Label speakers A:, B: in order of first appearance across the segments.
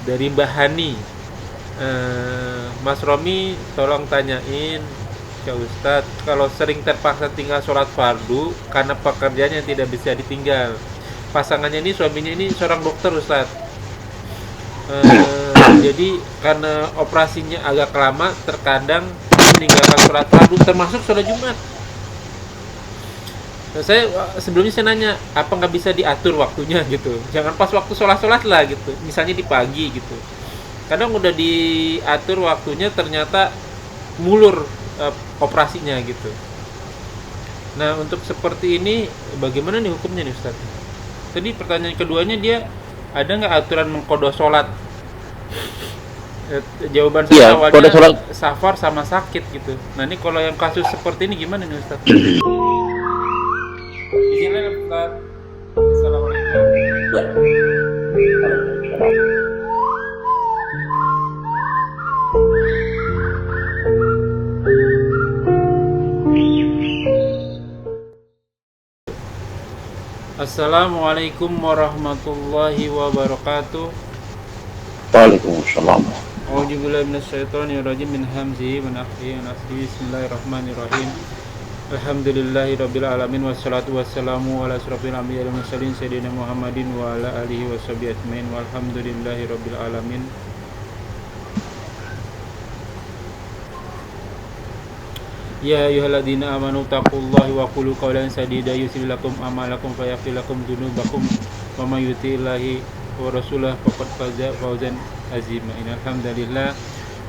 A: dari Mbak Hani. Mas Romi tolong tanyain ke Ustadz, kalau sering terpaksa tinggal sholat fardu karena pekerjaan yang tidak bisa ditinggal. Pasangannya ini, suaminya ini seorang dokter Ustadz. Jadi karena operasinya agak lama, terkadang meninggalkan sholat fardu termasuk sholat Jumat. Saya sebelumnya saya nanya, apa nggak bisa diatur waktunya gitu, jangan pas waktu sholat lah gitu, misalnya di pagi gitu. Kadang udah diatur waktunya, ternyata mulur operasinya gitu. Nah, untuk seperti ini bagaimana nih hukumnya nih Ustaz? Tadi pertanyaan keduanya, dia ada nggak aturan mengkodo sholat? Jawaban saya
B: Iya, pada
A: awalnya
B: sholat.
A: safar sama sakit gitu. Nah, ini kalau yang kasus seperti ini gimana nih Ustaz? Izinnya Ustaz. Assalamualaikum. Assalamualaikum warahmatullahi wabarakatuh.
B: Waalaikumsalam.
A: A'udzubillahi minasyaitonirrajim, min hamzihi wa nafthihi wa nafthihi. Bismillahirrahmanirrahim. Alhamdulillahirabbil alamin, wassalatu wassalamu ala asyrofil anbiya'i wal mursalin sayyidina Muhammadin wa ala alihi washabihi ajmain. Walhamdulillahirabbil alamin. Ya ayyuhalladzina amanu taqullaha wa qulu qawlan sadida yuslih lakum a'malakum wa yaghfir lakum dzunubakum wa may yuti'illahi wa rasulahu faqad faza fawzan azima. Innal hamdalillah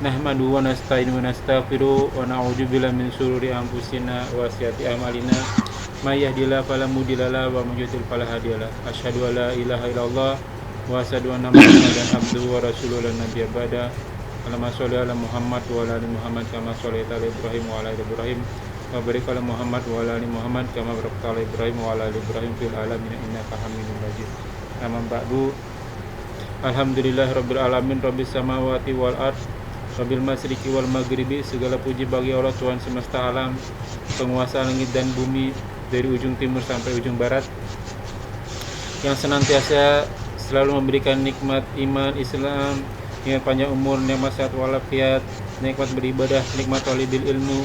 A: nahmaduhu wa nasta'inu wa nastaghfiruh wa na'udzu billahi min shururi anfusina wa sayyiati a'malina. May yahdihillahu fala mudilla lahu wa may yudlil fala hadiyalah. Asyhadu an la ilaha illallah wa asyhadu anna Muhammadan abduhu wa rasuluhu la nabiyya ba'da. Allahumma sholli ala Muhammad wa ala ali Muhammad kama shallaita ala Ibrahim wa ala ali Ibrahim wa barik ala Muhammad wa ala ali Muhammad kama barakta ala Ibrahim wa ala ali Ibrahim fil alamin innaka Hamidum Majid. Amma ba'du. Alhamdulillahirabbil alamin, rabbis samawati wal ard, rabbil masyriqi wal maghribi. Segala puji bagi Allah Tuhan semesta alam, penguasa langit dan bumi, dari ujung timur sampai ujung barat, yang senantiasa selalu memberikan nikmat iman Islam, nikmat panjang umur, nikmat sehat walafiat, nikmat beribadah, nikmat talibul ilmu,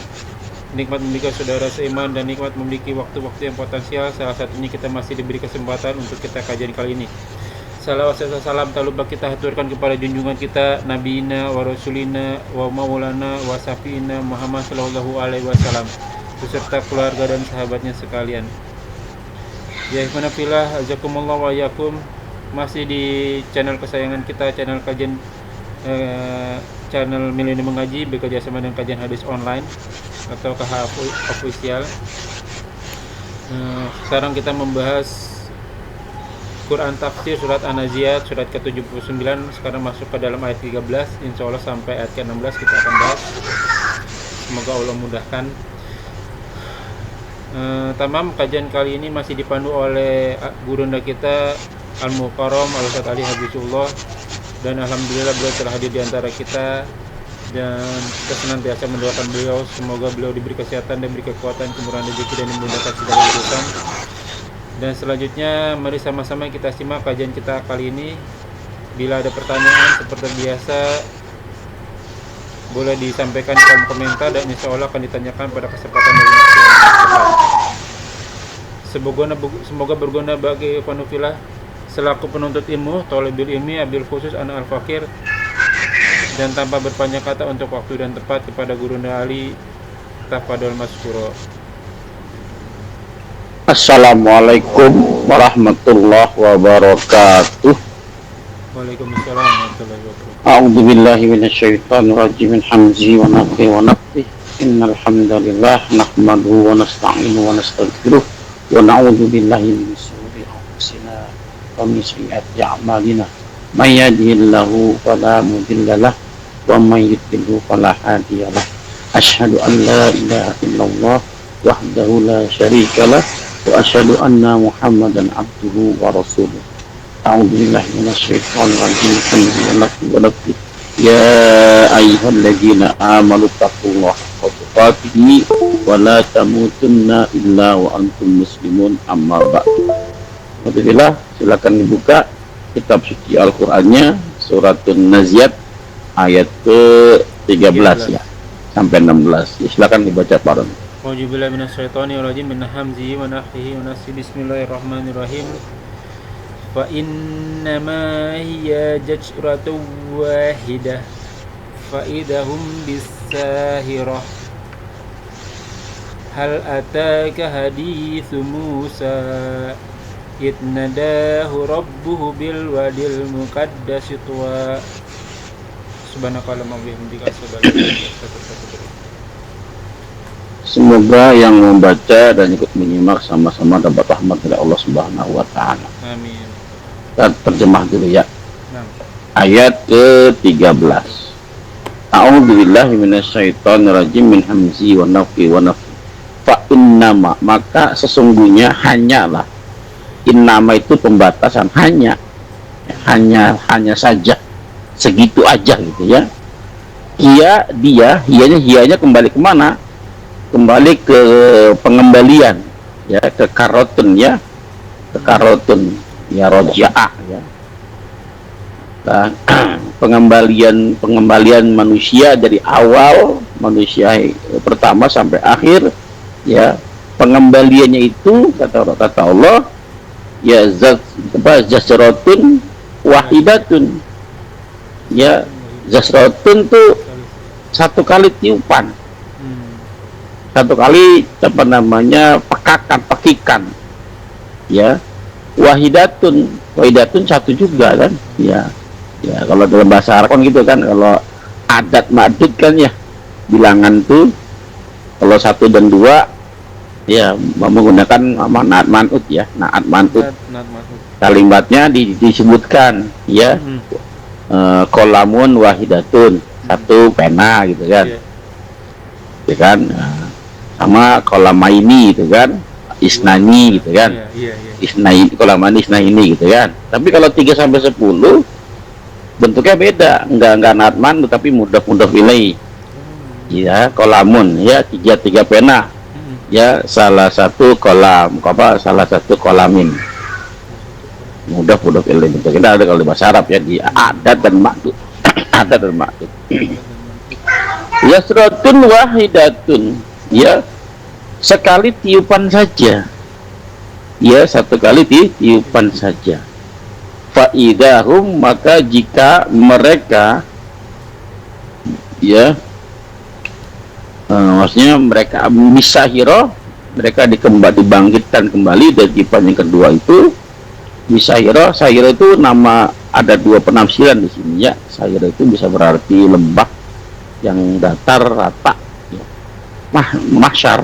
A: nikmat memiliki saudara seiman, dan nikmat memiliki waktu-waktu yang potensial. Salah satunya kita masih diberi kesempatan untuk kita kajian kali ini. Salawat serta salam tak lupa kita haturkan kepada junjungan kita, Nabiina wa Rasulina wa Maulana wa Safiina Muhammad sallallahu alaihi wasallam, beserta keluarga dan sahabatnya sekalian. Ya ikhwanafillah, azakumullah wa yakum. Masih di channel kesayangan kita, channel kajian channel Milenium Mengaji bekerja sama dengan Kajian Hadis Online atau KH Official. Sekarang kita membahas Quran Tafsir Surat An-Naziat, surat ke-79. Sekarang masuk ke dalam ayat 13, insya Allah sampai ayat ke-16 kita akan bahas. Semoga Allah mudahkan. Tamam, kajian kali ini masih dipandu oleh gurunda kita Al-Mukarram Al-Ustadz Ali Habibullah, dan alhamdulillah beliau telah hadir di antara kita, dan kita senantiasa mendoakan beliau semoga beliau diberi kesehatan dan diberi kekuatan, kemurahan rezeki, dan dimudahkan segala urusan. Dan selanjutnya mari sama-sama kita simak kajian kita kali ini. Bila ada pertanyaan seperti biasa boleh disampaikan di kolom komentar, dan insya Allah akan ditanyakan pada kesempatan yang semoga berguna bagi ikhwanufilah. Selaku penuntut ilmu, thalibul ilmi, abil khusus anak al-fakir, dan tanpa berpanjang kata untuk waktu dan tepat kepada Gurunda Ali, tafadhol maskuro.
B: Assalamualaikum warahmatullahi wabarakatuh.
A: Waalaikumsalam warahmatullahi wabarakatuh.
B: A'udzu billahi minasyaitonir rajim. Min hamzi wa nafthihi wa nafthihi. Innal hamdalillah nahmaduhu wa nasta'inuhu wa nastaghfiruh wa na'udzu billahi min shururi anfusina wa min sayyiati a'malina. May yahdihillahu fala mudilla lahu wa may yudlil fala hadiyalah. Asyhadu an la ilaha illallah wahdahu la syarika lah wa asyhadu anna Muhammadan abduhu wa rasuluh. A'udzu billahi minasyaitonir rajim. Bismillahirrahmanirrahim. Ya ayyuhalladzina amanu taqullaha haqqa tuqatih wa la tamutunna illa wa antum muslimun. Amma ba'du. Alhamdulillah, silakan dibuka kitab suci Al-Qur'annya Suratun Naziat ayat ke-13 ya sampai 16. Ya, silakan dibaca Pak Ron.
A: A'udzubillahi minasyaitonirrajim min hamzihi wa nafthihi wa nafsihi. Bismillahirrahmanirrahim. Fa innama hiya jajratun wahidah fa idahum bisahirah. Hal ataka hadithu Musa id nadahu rabbuhu bil wadil muqaddas tuwa. Subhanakallahumma wa bihamdika asyhadu an la ilaha illa anta astaghfiruka.
B: Semoga yang membaca dan ikut menyimak sama-sama dapat rahmat dari Allah Subhanahu wa taala.
A: Amin.
B: Kita terjemah dulu ya.
A: Nah.
B: Ayat ke-13. A'udzubillahi minasyaitonirrajim min hamzi wa nafthi wa nafthi. Fa innama, maka sesungguhnya hanyalah. Innama itu pembatasan, hanya saja, segitu aja gitu ya. Hianya kembali kemana? Kembali ke pengembalian ya, ke karotun ya, rojaah ya. Nah, pengembalian manusia dari awal manusia pertama sampai akhir ya. Pengembaliannya itu kata Allah ya, zasratun wahidatun ya. Zasratun tuh satu kali tiupan, satu kali pekikan ya. Wahidatun satu juga kan ya. Kalau dalam bahasa Arab kan gitu kan, kalau adat ma'dud kan ya, bilangan tuh kalau 1 dan 2 ya menggunakan naat man'ud ya, naat man'ud. Kalimatnya disebutkan ya. Kolamun wahidatun, satu pena gitu kan. Ya kan, sama kolamaini gitu kan, isnani gitu kan. Isnaini, kolamani isnaini gitu kan. Tapi kalau 3 sampai 10 bentuknya beda, enggak natman tapi mudah ilai ya. Kolamun ya, tiga pena ya, salah satu kolamin, mudah ilai bentuk. Kita ada kalau di bahasa Arab ya, di adat dan maksud. Adat dan maksud. Yasratun wahidatun ya, sekali tiupan saja ya, satu kali tiupan saja. Faidahum, maka jika mereka ya, maksudnya mereka bisahiro, mereka dibangkitkan kembali dari tiupan yang kedua itu. Bisahiro, sahiro itu nama, ada 2 penafsiran di sini ya. Sahiro itu bisa berarti lembah yang datar rata ya. Mahsyar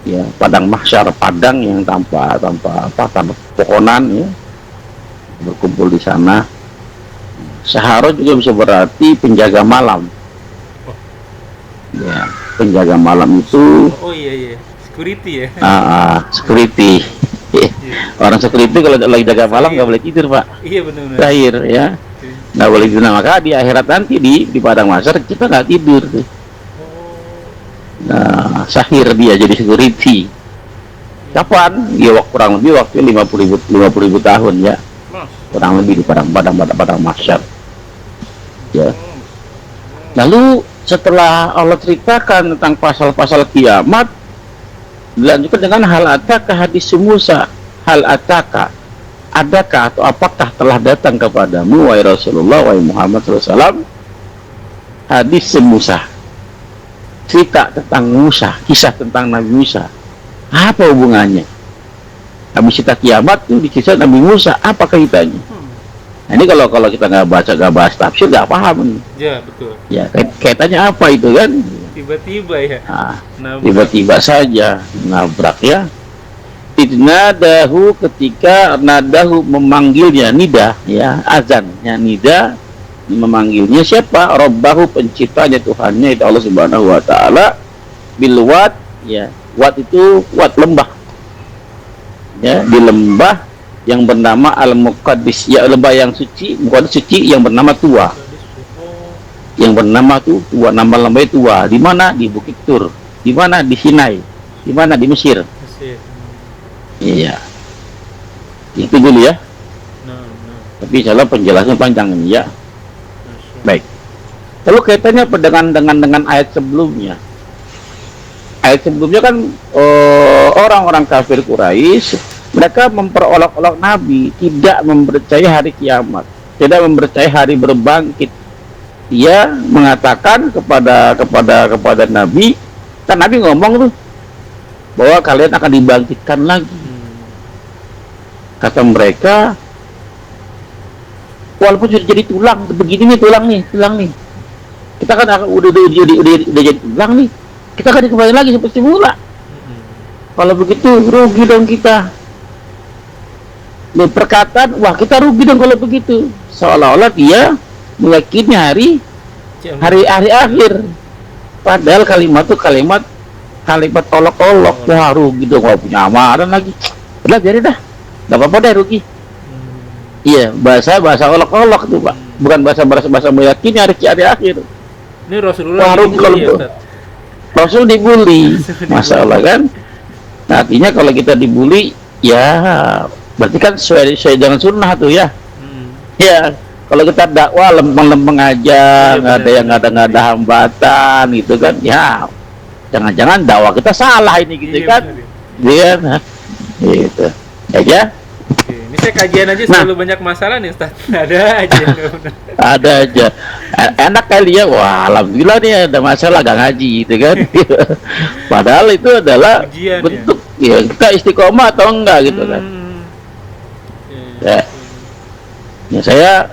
B: ya, padang mahsyar, padang yang tanpa pohonan ya, berkumpul di sana. Sahara juga bisa berarti penjaga malam ya. Penjaga malam itu
A: security ya.
B: Security. Orang security kalau lagi jaga malam nggak boleh tidur Pak. Iya benar. Terakhir ya, nggak boleh tidur. Maka di akhirat nanti di padang mahsyar kita nggak tidur. Nah, sahir dia jadi security. Kapan? Ya kurang lebih waktu 50.000 tahun ya. Kurang lebih di padang mahsyar ya. Lalu setelah Allah ceritakan tentang pasal-pasal kiamat, dilanjutkan dengan hal ataka hadis Musa. Hal ataka, adakah atau apakah telah datang kepadamu wahai Rasulullah, wahai Muhammad SAW, hadis Musa, cerita tentang Musa, kisah tentang Nabi Musa. Apa hubungannya? Habis cerita kiamat itu di kisah Nabi Musa, apa kaitannya? Nah, ini kalau kita nggak bahas tafsir nggak paham nih. Ya betul. Ya kaitannya apa itu kan? Tiba-tiba ya. Tiba-tiba saja nabrak ya. Idnadahu, ketika nadahu memanggilnya, nida ya, azannya nida, memanggilnya siapa? Rabbahu, penciptanya, Tuhannya itu Allah Subhanahu wa taala, bilwat ya. Wat itu wat lembah ya, di lembah yang bernama Al-Muqaddis ya, lembah yang suci, bukan suci, yang bernama Tua. Yang bernama Tua, nama lembah Tua. Di mana? Di Bukit Tur. Di mana? Di Sinai. Di mana? Di Mesir. Iya. Itu dulu ya. Tapi insya Allah penjelasan panjang ini ya.
A: Masya.
B: Baik. Lalu kaitannya apa dengan ayat sebelumnya? Ayat sebelumnya kan orang-orang kafir Quraisy mereka memperolok-olok Nabi, tidak mempercayai hari kiamat, tidak mempercayai hari berbangkit. Dia mengatakan kepada Nabi, kan Nabi ngomong tuh bahwa kalian akan dibangkitkan lagi. Kata mereka, walaupun sudah jadi tulang, begini nih tulang nih. Kita kan udah jadi tulang nih. Kita akan kembali lagi seperti semula. Kalau begitu rugi dong kita. Perkataan, wah kita rugi dong kalau begitu. Seolah-olah dia meyakini hari akhir. Padahal kalimat itu kalimat olok-olok. Wah rugi dong, gak punya amalan lagi. Udah biarin dah, gak apa-apa deh rugi. Iya, bahasa olok-olok tuh Pak. Bukan bahasa meyakini hari akhir.
A: Ini Rasulullah dibully ya, Ustaz?
B: Rasul dibully, masalah kan. Nah, artinya kalau kita dibully, ya berarti kan sesuai dengan sunnah tuh ya. Ya, kalau kita dakwah lempeng-lempeng aja, nggak ada hambatan gitu kan, ya jangan-jangan dakwah kita salah ini gitu kan. Iya, gitu. Ya.
A: Ini saya kajian aja selalu banyak masalah nih Ustaz. Ada aja.
B: Ada aja. Enak kali ya, wah alhamdulillah nih ada masalah gak ngaji gitu kan. Padahal itu adalah ujian, bentuk ya kita istiqomah atau enggak gitu kan. Ya saya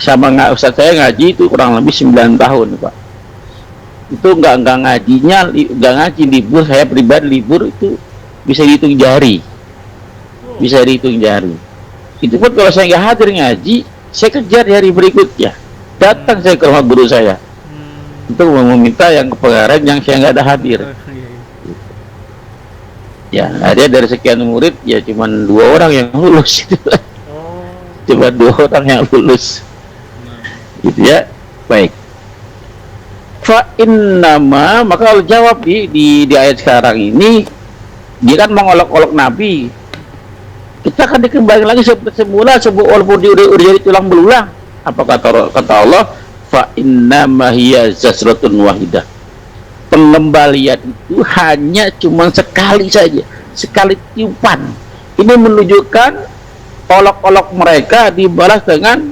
B: sama Ustaz saya ngaji itu kurang lebih 9 tahun Pak. Itu enggak ngajinya, enggak ngaji libur, saya pribadi libur itu bisa dihitung jari. Bisa dihitung jari. Itu pun kalau saya nggak hadir ngaji, saya kejar di hari berikutnya. Datang saya ke rumah guru saya untuk meminta yang kepengarahan yang saya nggak ada hadir. Ya, ada dari sekian murid ya cuma 2 orang yang lulus. Cuma 2 orang yang lulus. Gitu ya. Baik. Fa innama, maka kalau jawab di ayat sekarang ini, dia kan mengolok-olok Nabi. Kita akan dikembali lagi seperti semula walaupun dia udah jadi tulang belulang. Apa kata Allah? Fa innama hiya zasratun wahidah. Pengembalian itu hanya cuma sekali saja, sekali tiupan. Ini menunjukkan olok-olok mereka dibalas dengan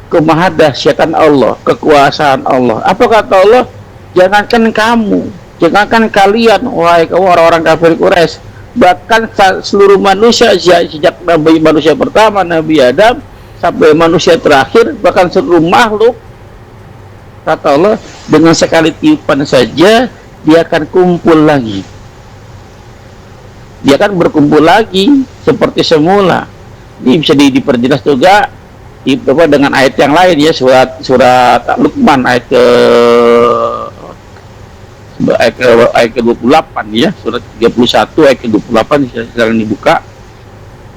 B: kemahadahsyatan Allah, kekuasaan Allah. Apa kata Allah? Jangankan kamu, jangankan kalian, wahai kamu orang-orang kafir Quraisy, bahkan seluruh manusia sejak Nabi manusia pertama Nabi Adam sampai manusia terakhir, bahkan seluruh makhluk, kata Allah, dengan sekali tiupan saja dia akan kumpul lagi, dia akan berkumpul lagi seperti semula. Ini bisa diperjelas juga dengan ayat yang lain ya, surat Luqman ayat ke-28 ya, surat 31 ayat ke-28 sekarang dibuka.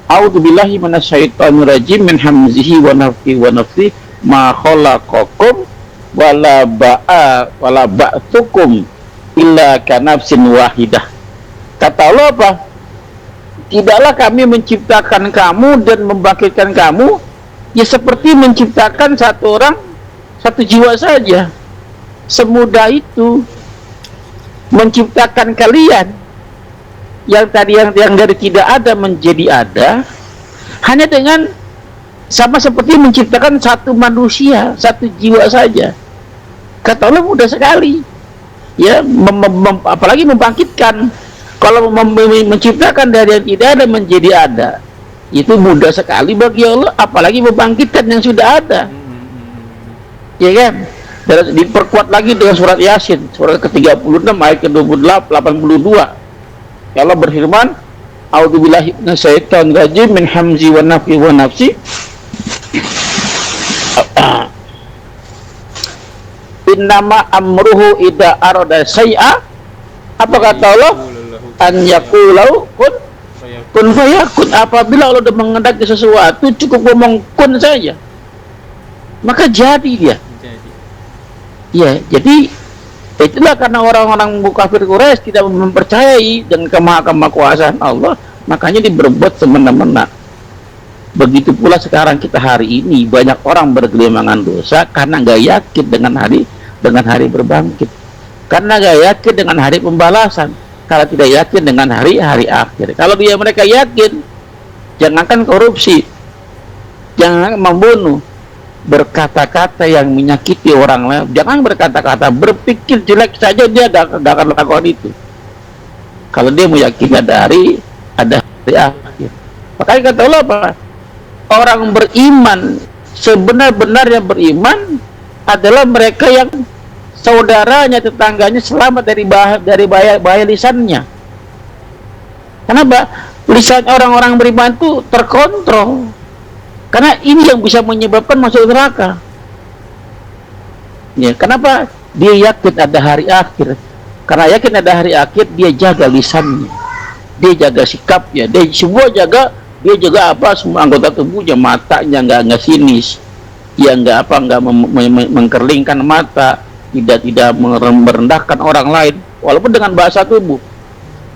B: A'udzubillahi minasyaitonir rajim min hamzihi wa nafthihi wa nafthihi ma khalaqakum wala ba'tsukum illa kanafsin wahidah. Kata Allah apa? Tidaklah kami menciptakan kamu dan membangkitkan kamu ya seperti menciptakan satu orang, satu jiwa saja. Semudah itu menciptakan kalian yang tadi yang dari tidak ada menjadi ada, hanya dengan sama seperti menciptakan satu manusia, satu jiwa saja. Kata Allah mudah sekali ya, apalagi membangkitkan. Kalau menciptakan dari yang tidak ada menjadi ada, itu mudah sekali bagi Allah, apalagi membangkitkan yang sudah ada. Ya kan? Dan diperkuat lagi dengan surat Yasin, surat ke-36 ayat ke-82. Allah berfirman, A'udzubillahi minasyaitonir rajim min hamzi wa nafthihi wa nafsi. Innama amruhu idza arada syai'a. Apa kata Allah? An yaqulau kun fayakun. Apabila Allah sudah mengendaki sesuatu, cukup ngomong kun saja, maka jadi dia. Ya, jadi itulah karena orang-orang kafir Quraisy tidak mempercayai dengan kemahakuasaan Allah, makanya diberbuat semena-mena. Begitu pula sekarang kita hari ini banyak orang bergelimangan dosa karena nggak yakin dengan hari berbangkit, karena nggak yakin dengan hari pembalasan, kalau tidak yakin dengan hari akhir. Kalau mereka yakin, jangankan korupsi, jangan membunuh, berkata-kata yang menyakiti orang lain, jangan berkata-kata, berpikir jelek saja dia gak akan melakukan itu. Kalau dia meyakini ada hari akhir. Makanya kata Allah apa? Orang beriman, sebenar-benarnya beriman adalah mereka yang saudaranya, tetangganya selamat dari bahaya lisannya. Kenapa? Lisan orang-orang beriman itu terkontrol. Karena ini yang bisa menyebabkan masuk neraka. Ya, kenapa? Dia yakin ada hari akhir. Karena yakin ada hari akhir, dia jaga lisannya, dia jaga sikapnya, dia jaga apa, semua anggota tubuhnya, matanya nggak sinis, ya nggak mengkerlingkan mata, tidak merendahkan orang lain, walaupun dengan bahasa tubuh,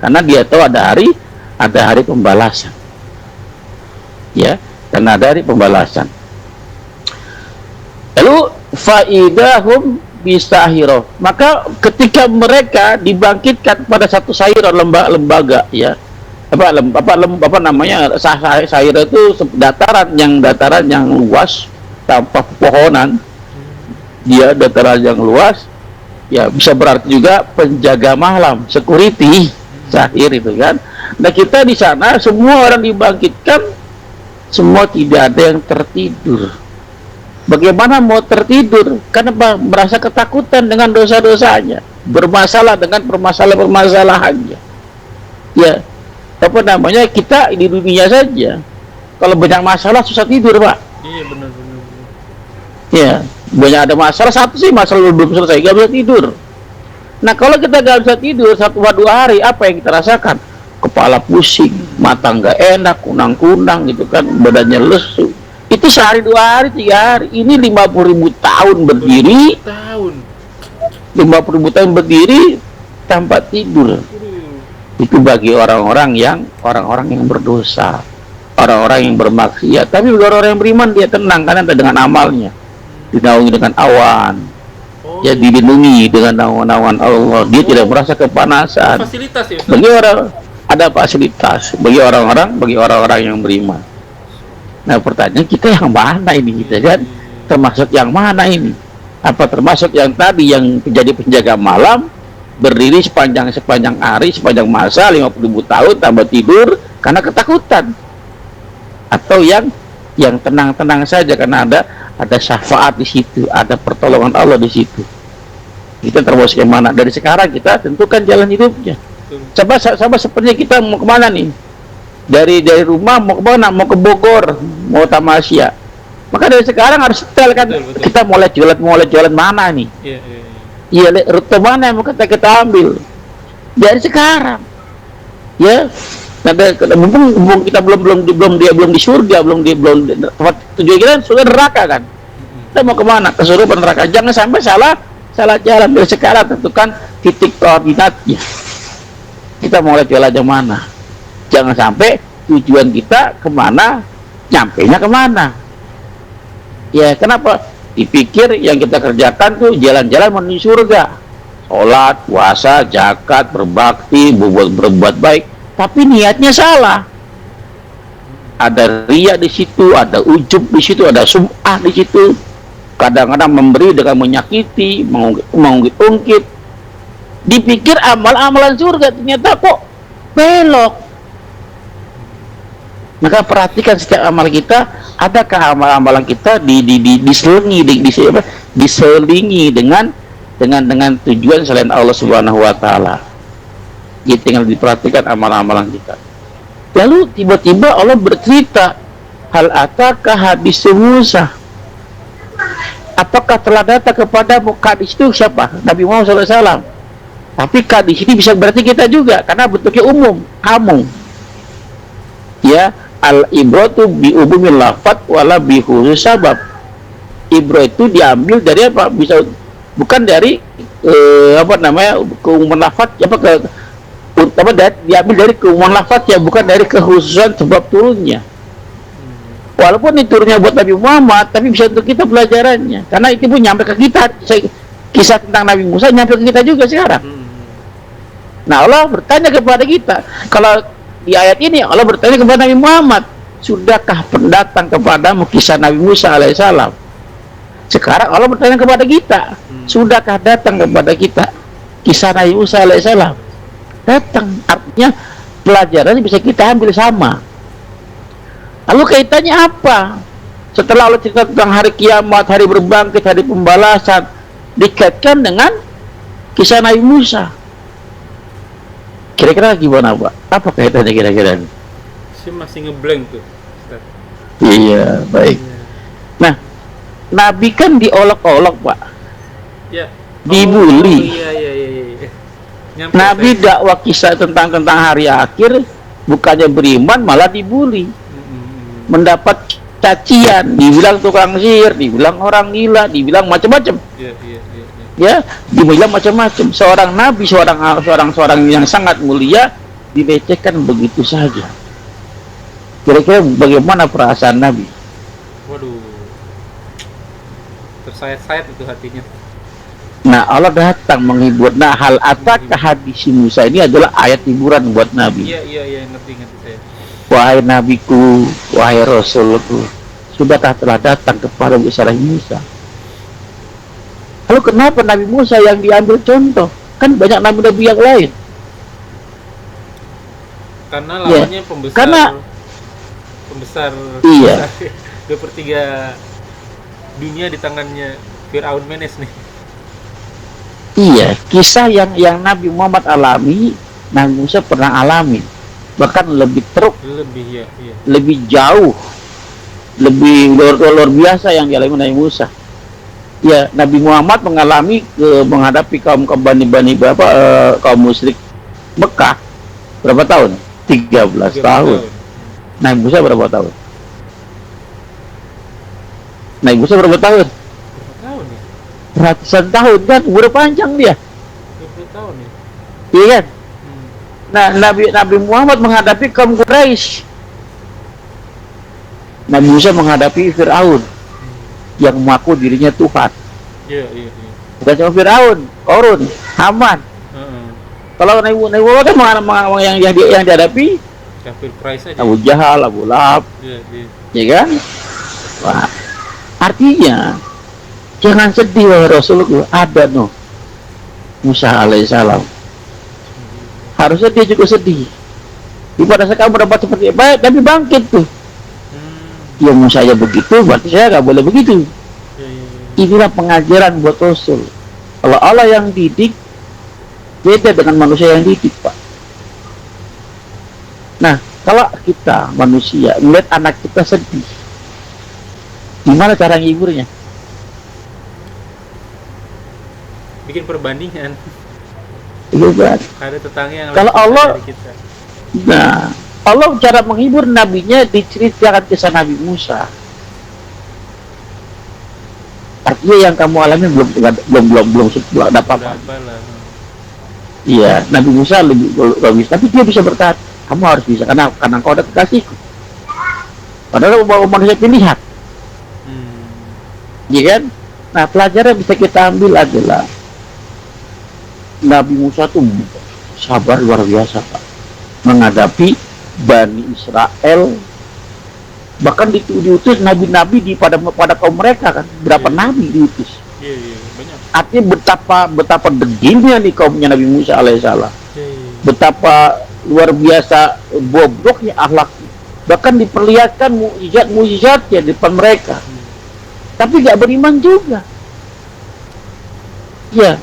B: karena dia tahu ada hari pembalasan. Ya, karena ada hari pembalasan. Lalu faidahum bisahiro, maka ketika mereka dibangkitkan pada satu sahiro, lembaga ya, apa namanya, sahiro itu dataran yang luas tanpa pepohonan, dia dataran yang luas ya, bisa berarti juga penjaga malam, security sahir itu kan. Nah kita di sana semua orang dibangkitkan, semua tidak ada yang tertidur. Bagaimana mau tertidur? Karena merasa ketakutan dengan dosa-dosanya, bermasalah dengan permasalahan-permasalahannya. Ya, apa namanya, kita di dunia saja, kalau banyak masalah susah tidur, Pak.
A: Iya, benar.
B: Ya, banyak ada masalah, satu sih masalah belum selesai, gak bisa tidur. Nah kalau kita gak bisa tidur 1-2 hari, apa yang kita rasakan? Kepala pusing, mata nggak enak, kunang-kunang gitu kan, badannya lesu. Itu sehari, 2 hari, 3 hari. Ini 50.000 tahun berdiri, 50.000 tahun berdiri tanpa tidur. Itu bagi orang-orang yang berdosa, orang-orang yang bermaksiat. Tapi bagi orang yang beriman, dia tenang karena dengan amalnya, dinaungi dengan awan, ya, dilindungi dengan awan-awan Allah. Dia tidak merasa kepanasan.
A: Fasilitas ya, Ustaz?
B: Bagi orang ada fasilitas bagi orang-orang yang beriman. Nah pertanyaan kita yang mana ini, kita kan termasuk yang mana ini? Apa termasuk yang tadi yang menjadi penjaga malam, berdiri sepanjang hari, sepanjang masa 50.000 tahun tanpa tidur karena ketakutan, atau yang tenang-tenang saja karena ada syafaat di situ, ada pertolongan Allah di situ? Kita termasuk yang mana? Dari sekarang kita tentukan jalan hidupnya. Coba sepertinya kita mau kemana nih? Dari rumah mau kemana? Mau ke Bogor, mau Tamasya. Maka dari sekarang harus setel kan, betul. Kita mulai jualan mana nih? Iya, rute mana yang mau kita ambil dari sekarang? Ya, mumpung kita belum di surga, belum tempat tujuan kita sudah neraka kan? Kita mau kemana? Kesurupan neraka. Jangan sampai salah jalan. Dari sekarang tentukan titik koordinatnya. Kita mau jualan yang mana? Jangan sampai tujuan kita kemana, nyampainya kemana. Ya, kenapa? Dipikir yang kita kerjakan tuh jalan-jalan menuju surga, sholat, puasa, zakat, berbakti, berbuat baik, tapi niatnya salah. Ada riya di situ, ada ujub di situ, ada sum'ah di situ. Kadang-kadang memberi dengan menyakiti, mengungkit-ungkit. Dipikir amal-amalan surga, ternyata kok belok. Maka perhatikan setiap amal kita, adakah amal-amalan kita diselingi dengan tujuan selain Allah Subhanahu wa taala. Jadi tinggal diperhatikan amal-amalan kita. Lalu tiba-tiba Allah bercerita, hal ataka hadis Musa. Apakah telah datang kepadamu? Hadis itu siapa? Nabi Muhammad SAW. Tapi hadis ini bisa berarti kita juga, karena bentuknya umum, kamu. Ya, al-ibratu bi umumil lafat wala bi khusus sabab. Ibro itu diambil dari apa? Bisa bukan dari keumuman lafat, diambil dari keumuman lafat ya, bukan dari kekhususan sebab turunnya. Walaupun ini turunnya buat Nabi Muhammad, tapi bisa untuk kita pelajarannya. Karena itu pun nyampe ke kita. Kisah tentang Nabi Musa nyampe ke kita juga sekarang. Nah, Allah bertanya kepada kita. Kalau di ayat ini Allah bertanya kepada Nabi Muhammad, sudahkah pendatang kepadamu kisah Nabi Musa alaihissalam? Sekarang Allah bertanya kepada kita, sudahkah datang kepada kita kisah Nabi Musa alaihissalam? Datang, artinya pelajarannya bisa kita ambil sama. Lalu kaitannya apa? Setelah Allah cerita tentang hari kiamat, hari berbangkit, hari pembalasan, dikaitkan dengan kisah Nabi Musa. Kira-kira gimana, Pak? Apa kaitannya kira-kira?
A: Saya masih ngeblank tuh, Ustaz.
B: Iya, baik. Nah, Nabi kan diolok-olok, Pak.
A: Ya.
B: Dibully.
A: Iya. Nyampe
B: Nabi
A: saya.
B: dakwah kisah tentang hari akhir, bukannya beriman malah dibully. Mendapat cacian, dibilang tukang sihir, dibilang orang gila, dibilang macam-macam.
A: Iya.
B: Ya, dibilang macam-macam. Seorang nabi, seorang yang sangat mulia dilecehkan begitu saja. Kira-kira bagaimana perasaan Nabi?
A: Waduh. Tersayat-sayat itu hatinya.
B: Nah, Allah datang menghibur. Nah, hal atakah hadis Musa ini adalah ayat hiburan buat Nabi.
A: Iya, ngerti saya.
B: Wahai nabiku, wahai rasulku, sudahkah telah datang kepada Nabi Musa? Lalu kenapa Nabi Musa yang diambil contoh? Kan banyak nabi-nabi yang lain.
A: Karena lawannya pembesar.
B: Iya.
A: 2/3 dunia di tangannya Fir'aun Menes nih.
B: Iya, kisah yang Nabi Muhammad alami, Nabi Musa pernah alami. Bahkan lebih teruk,
A: Lebih
B: lebih jauh, lebih luar biasa yang dialami Nabi Musa. Ya, Nabi Muhammad menghadapi kaum kaum musyrik Mekah berapa tahun? 13 tahun. Nabi Musa berapa tahun? Nabi Musa berapa tahun?
A: Berapa tahun ya?
B: Ratusan tahun kan, udah panjang dia.
A: 20 tahun ya?
B: Iya kan? Nah, Nabi Muhammad menghadapi kaum Quraisy. Nabi Musa menghadapi Fir'aun yang mengaku dirinya Tuhan.
A: Iya.
B: Bukan cuma Fir'aun, Qarun, Haman. Kalau Nabi Muhammad kan yang dihadapi
A: Kafir Quraisy aja.
B: Abu Jahal, Abu Lahab,
A: Iya.
B: ya kan? Wah, artinya jangan sedih wahai Rasulullah, ada Musa alaihissalam. Harusnya dia juga sedih. Pada saat kamu dapat seperti baik, tapi bangkit tuh. Ya Musa aja begitu, berarti saya nggak boleh begitu. Inilah pengajaran buat Rasul. Kalau Allah yang didik, beda dengan manusia yang didik, Pak. Nah, kalau kita manusia melihat anak kita sedih, gimana cara nghiburnya?
A: Bikin perbandingan.
B: Iya kan?
A: Ada tetangga yang
B: kalau
A: lebih
B: Allah
A: dari kita.
B: Nah, Allah cara menghibur nabinya diceritakan kisah Nabi Musa. Artinya yang kamu alami belum dapat apa. Iya, Nabi Musa lebih bisa, tapi dia bisa berkata, kamu harus bisa karena kau ada kekasihku. Padahal manusia pilihan. Iya kan? Nah, pelajaran yang bisa kita ambil adalah Nabi Musa tuh sabar luar biasa, Pak, menghadapi Bani Israel. Bahkan diutus nabi-nabi pada kaum mereka kan, berapa nabi diutus.
A: Iya, banyak.
B: Artinya betapa degilnya nih kaumnya Nabi Musa alaihissalam. Betapa luar biasa bobroknya akhlak. Bahkan diperlihatkan mukjizat-mukjizatnya di depan mereka. Tapi nggak beriman juga. Ya.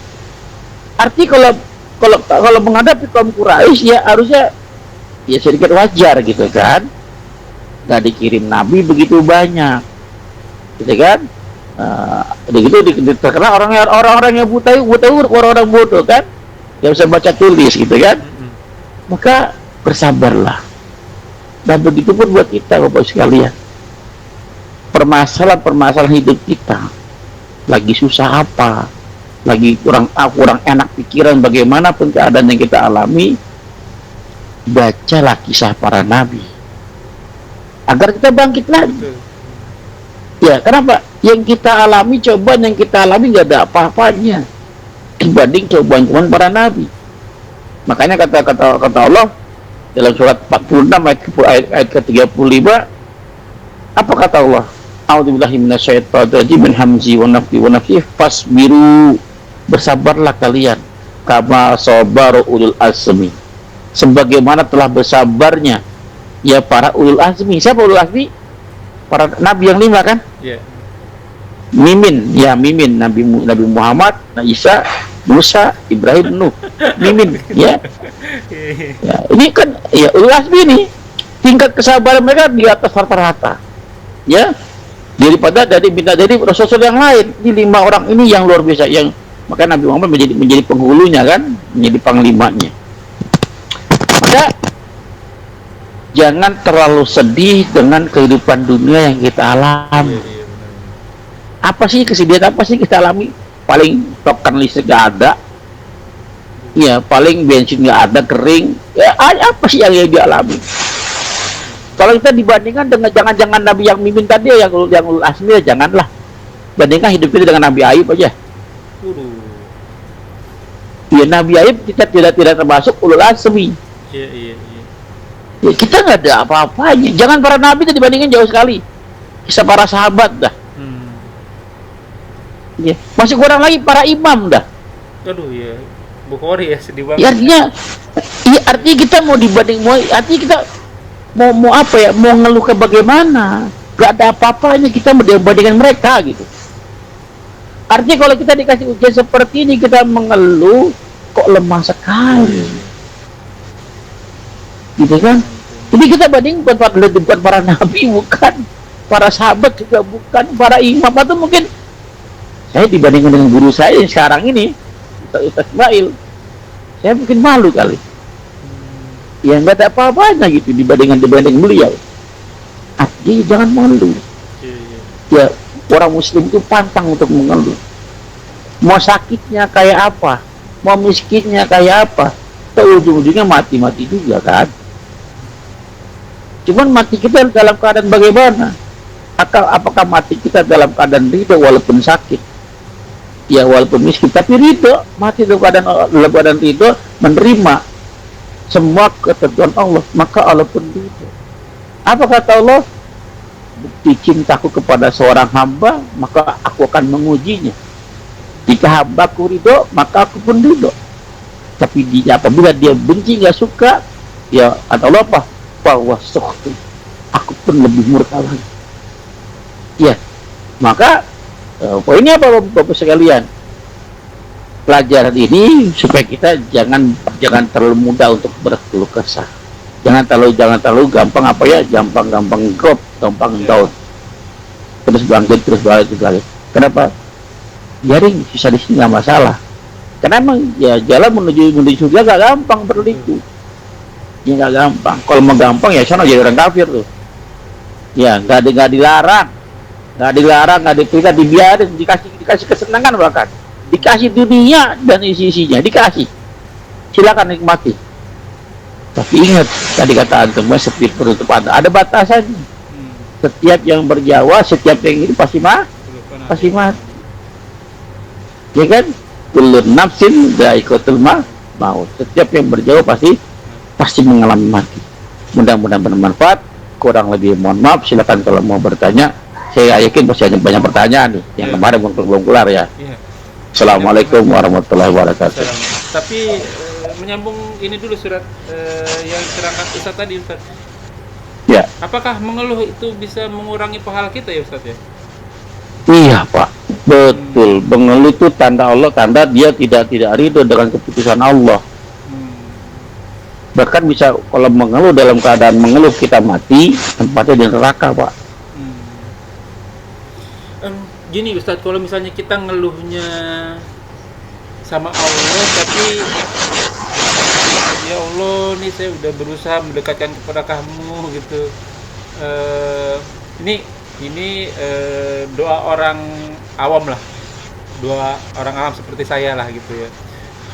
B: Artinya kalau menghadapi kaum Quraisy ya harusnya ya sedikit wajar gitu kan. Nggak dikirim nabi begitu banyak, gitu kan? Begitu terkenal orang-orang yang buta orang-orang bodoh kan, yang bisa baca tulis gitu kan. Maka bersabarlah. Dan begitu pun buat kita Bapak sekalian. Permasalahan hidup kita lagi susah apa, lagi kurang enak pikiran, bagaimanapun keadaan yang kita alami, bacalah kisah para nabi agar kita bangkit lagi. Ya, kenapa? Yang kita alami, cobaan yang kita alami nggak ada apa-apanya dibanding cobaan-cobaan para nabi. Makanya kata Allah dalam surat 46 ayat ke-35, apa kata Allah? A'udzubillahi minasyaitonirrajim min hamzi wa nafthi wa nafthi fasbiru, bersabarlah kalian kama sabaru ulul azmi, sebagaimana telah bersabarnya ya para ulul azmi. Siapa ulul azmi? Para nabi yang 5 kan?
A: Iya.
B: Mimin Nabi Muhammad, Nabi Isa, Musa, Ibrahim, Nuh. Mimin, ya. Ya, ini kan ya ulul azmi ini tingkat kesabaran mereka di atas rata-rata. Ya. Daripada dari rasul yang lain. Ini 5 orang ini yang luar biasa, yang maka Nabi Muhammad menjadi penghulunya kan, menjadi panglimanya. Maka jangan terlalu sedih dengan kehidupan dunia yang kita alami. Apa sih kesedihan, apa sih kita alami? Paling token listrik gak ada, ya paling bensin gak ada, kering, ya apa sih yang dialami? Kalau kita dibandingkan dengan jangan Nabi yang mimin tadi, yang ulul azmi, ya janganlah bandingkan hidup kita dengan Nabi Ayub aja. Ya Nabi Ayub kita tidak termasuk ulul azmi.
A: Iya.
B: Ya, kita nggak ada apa-apanya. Jangan para nabi itu dibandingkan jauh sekali. Kisah para sahabat dah. Ya, masih kurang lagi para imam dah.
A: Aduh ya, Bukhari ya sedih banget.
B: Ya, artinya kita mau dibanding, artinya kita mau apa ya? Mau ngeluh ke bagaimana? Gak ada apa-apanya kita mau dibandingkan mereka gitu. Artinya kalau kita dikasih ujian seperti ini kita mengeluh, kok lemah sekali. Gitu kan? Jadi kita banding bukan para nabi, bukan para sahabat, juga bukan para imam, atau mungkin saya dibandingkan dengan guru saya yang sekarang ini, Ustaz Ismail, saya mungkin malu kali. Ya nggak ada apa-apanya gitu dibanding beliau. Artinya jangan malu. Ya orang muslim itu pantang untuk mengeluh. Mau sakitnya kayak apa, mau miskinnya kayak apa, ujung-ujungnya mati juga kan. Cuman mati kita dalam keadaan bagaimana? Apakah mati kita dalam keadaan ridho walaupun sakit? Ya walaupun miskin, tapi ridho, mati dalam keadaan ridho, menerima semua ketentuan Allah, maka Allah pun ridho. Apa kata Allah? Bukti cintaku kepada seorang hamba, maka aku akan mengujinya. Jika hambaku ridho, maka aku pun ridho. Tapi apabila dia benci, nggak suka, ya kata Allah apa? Bahwa sukhti, aku pun lebih murka lagi. Ya, maka poinnya apa Bapak sekalian? Pelajaran ini supaya kita jangan terlalu mudah untuk berkeluh kesah. Jangan terlalu gampang apa ya? Gampang drop, gampang down. Terus bangkit. Kenapa? Biarin susah di sini nggak masalah. Karena emang ya jalan menuju surga gak gampang berliku. Ya nggak gampang. Kalau mau gampang ya sana jadi orang kafir tuh. Ya nggak dilarang, nggak diperintah, dibiarin, dikasih kesenangan, bahkan dikasih dunia dan isinya dikasih, silakan nikmati. Tapi ingat tadi kata antum, setiap penutup ada batasan. Setiap yang berjawa, setiap yang ini pasti mati. Ya kan? Kullu nafsin dha'iqatul maut. Setiap yang berjawa pasti mengalami mati. Mudah-mudahan bermanfaat. Kurang lebih mohon maaf, silakan kalau mau bertanya. Saya yakin pasti ada banyak pertanyaan nih yang kemarin belum kelar ya. Assalamualaikum warahmatullahi wabarakatuh.
A: Tapi menyambung ini dulu surat yang terangkat Ustaz tadi, Ustaz.
B: Ya.
A: Apakah mengeluh itu bisa mengurangi pahala kita ya, Ustaz ya?
B: Iya, Pak. Betul. Mengeluh itu tanda Allah, tanda dia tidak ridho dengan keputusan Allah. Bahkan bisa kalau mengeluh, dalam keadaan mengeluh kita mati, tempatnya di neraka, Pak.
A: Gini Ustadz, kalau misalnya kita ngeluhnya sama Allah, tapi ya Allah nih saya udah berusaha mendekatkan kepada kamu gitu. Ini doa orang awam lah, doa orang awam seperti saya lah gitu ya.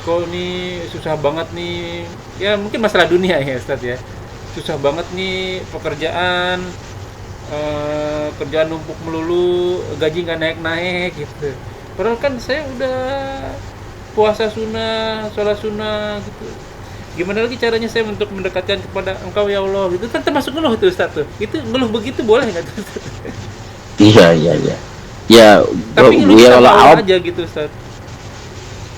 A: Kok nih susah banget nih, ya mungkin masalah dunia ya Ustadz ya, susah banget nih pekerjaan, kerjaan numpuk melulu, gaji nggak naik-naik gitu. Padahal kan saya udah puasa sunnah, sholat sunnah gitu. Gimana lagi caranya saya untuk mendekatkan kepada Engkau ya Allah gitu? Kan termasuk ngeluh tuh Ustaz tuh. Itu ngeluh begitu boleh nggak tuh Ustaz?
B: Iya, iya, iya. Ya,
A: Tapi ngeluh
B: ya
A: sama
B: kalau
A: Allah
B: awam,
A: aja gitu Ustaz.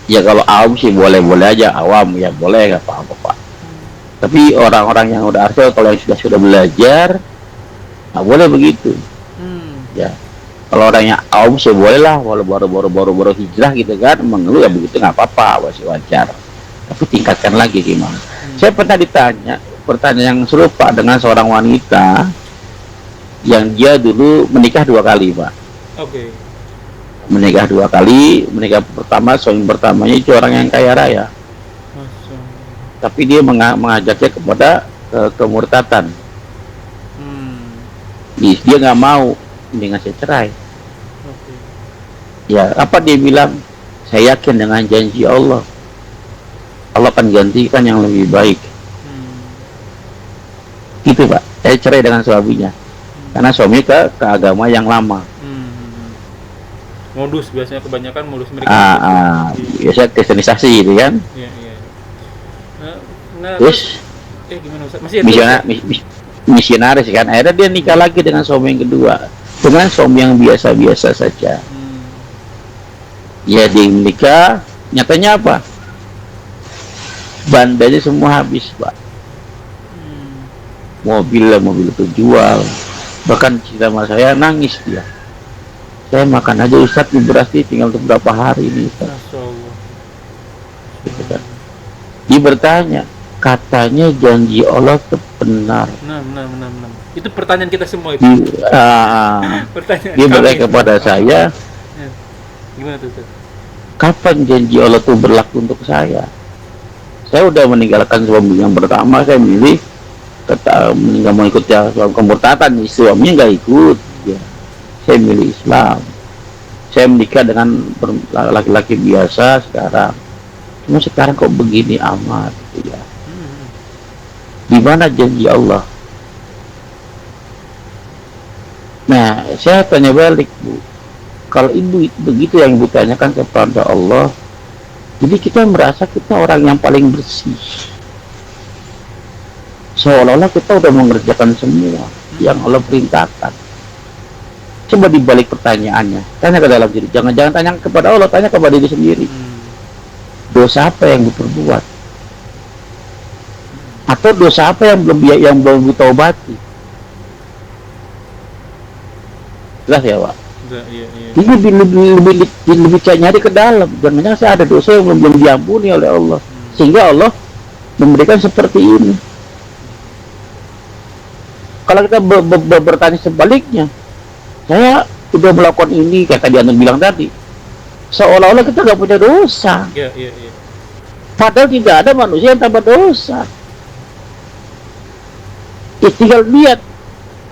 B: ya kalau awam sih boleh-boleh aja, awam ya boleh, nggak apa-apa Pak. Tapi orang-orang yang udah artikel, kalau yang sudah belajar, nggak boleh begitu.
A: Hmm.
B: Ya, kalau orang yang awam sih boleh lah, walau baru hijrah gitu kan, mengeluh ya begitu nggak apa-apa, masih wajar. Tapi tingkatkan lagi gimana? Saya pernah ditanya pertanyaan yang serupa dengan seorang wanita yang dia dulu menikah 2 kali, Pak.
A: Oke.
B: Menikah 2 kali, menikah pertama, suami pertamanya itu orang yang kaya raya,
A: Masya Allah.
B: tapi dia mengajaknya kepada kemurtatan.
A: Hmm.
B: Dia nggak mau, dengan saya cerai.
A: Oke.
B: Ya, apa dia bilang? Saya yakin dengan janji Allah, Allah akan gantikan yang lebih baik.
A: Hmm.
B: Gitu Pak, saya cerai dengan suaminya karena suami ke agama yang lama.
A: Modus biasanya kebanyakan modus mereka. Gitu.
B: Biasa kristenisasi gitu kan.
A: Iya, iya. Nah,
B: Terus
A: gimana Ustaz? Masih ada
B: misionaris kan, akhirnya dia nikah lagi dengan suami yang kedua, dengan suami yang biasa-biasa saja. Ya, dia menikah, nyatanya apa? Bandanya semua habis Pak. Mobil itu jual. Bahkan cerita sama saya, nangis dia. Saya makan aja Ustaz, di beras ini tinggal untuk berapa hari ini Ustaz.
A: Masya Allah.
B: Gitu kan. Dia bertanya, katanya janji Allah benar.
A: Nah. Itu pertanyaan kita semua itu. Pertanyaan
B: dia bertanya
A: kami.
B: kepada saya,
A: gimana tuh Ustaz?
B: kapan janji Allah itu berlaku untuk saya? Saya udah meninggalkan suami yang pertama, saya milih meninggal mau ikut ya kemurtatan, suaminya nggak ikut. Ya. Saya milih Islam. Saya menikah dengan laki-laki biasa sekarang. Cuma sekarang kok begini amat, ya. Di mana janji Allah? Nah, saya tanya balik, Bu. Kalau ibu begitu yang ibu tanyakan kepada Allah, jadi kita merasa kita orang yang paling bersih. Seolah-olah kita udah mengerjakan semua yang Allah perintahkan. Coba dibalik pertanyaannya, tanya ke dalam diri. Jangan tanya kepada Allah, tanya kepada diri sendiri. Dosa apa yang diperbuat? Atau dosa apa yang belum ditaubati? Jelas ya Pak?
A: Iya.
B: Ini lebih nyari ke dalam. Jangan-jangan saya ada dosa yang belum diampuni oleh Allah, sehingga Allah memberikan seperti ini. Kalau kita bertanya sebaliknya, saya udah melakukan ini, kayak tadi Anda bilang tadi, seolah-olah kita nggak punya dosa.
A: Iya.
B: Padahal tidak ada manusia yang tanpa dosa. Ya, tinggal lihat.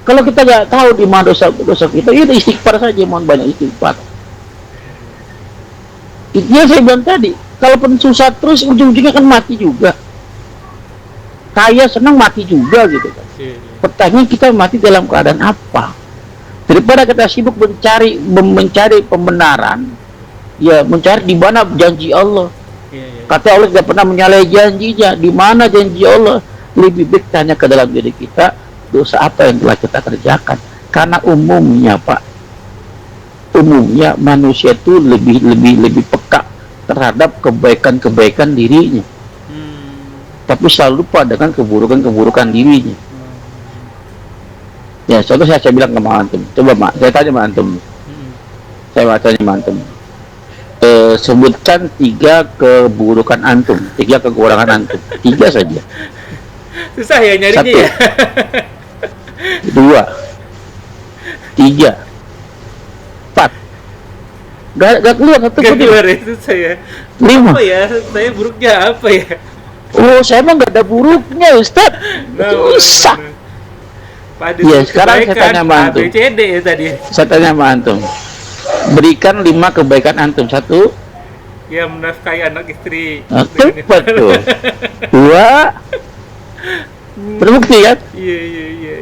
B: Kalau kita nggak tahu di mana dosa kita, ya istighfar saja, mohon banyak istighfar. Itu yang saya bilang tadi. Kalaupun susah terus, ujung-ujungnya kan mati juga. Kaya senang mati juga gitu kan. Pertanyaan, kita mati dalam keadaan apa? Daripada kita sibuk mencari pembenaran, ya mencari di mana janji Allah. Kata Allah tidak pernah menyalahi janjinya. Di mana janji Allah? Lebih baik tanya ke dalam diri kita, dosa apa yang telah kita kerjakan. Karena umumnya Pak, umumnya manusia itu lebih peka terhadap kebaikan dirinya, tapi selalu lupa dengan keburukan dirinya. Ya, contoh saya bilang ke Antum, coba Mak, saya tanya sama Antum, saya tanya sama Antum, sebutkan 3 keburukan Antum, 3 kekurangan Antum, 3 saja.
A: Susah ya nyarinya.
B: 1,
A: ya.
B: 2, 3, 4. Gak keluar satu pun.
A: Keluar ya, susah ya.
B: 5.
A: Apa ya? Saya buruknya apa ya?
B: Oh, saya emang gak ada buruknya Ustaz. Susah. Ya, sekarang saya tanya sama Antum.
A: ABCD ya tadi.
B: Saya tanya sama Antum. Berikan 5 kebaikan Antum. 1,
A: ya menafkahi anak istri.
B: Cepat tuh. 2, terbukti kan?
A: Iya.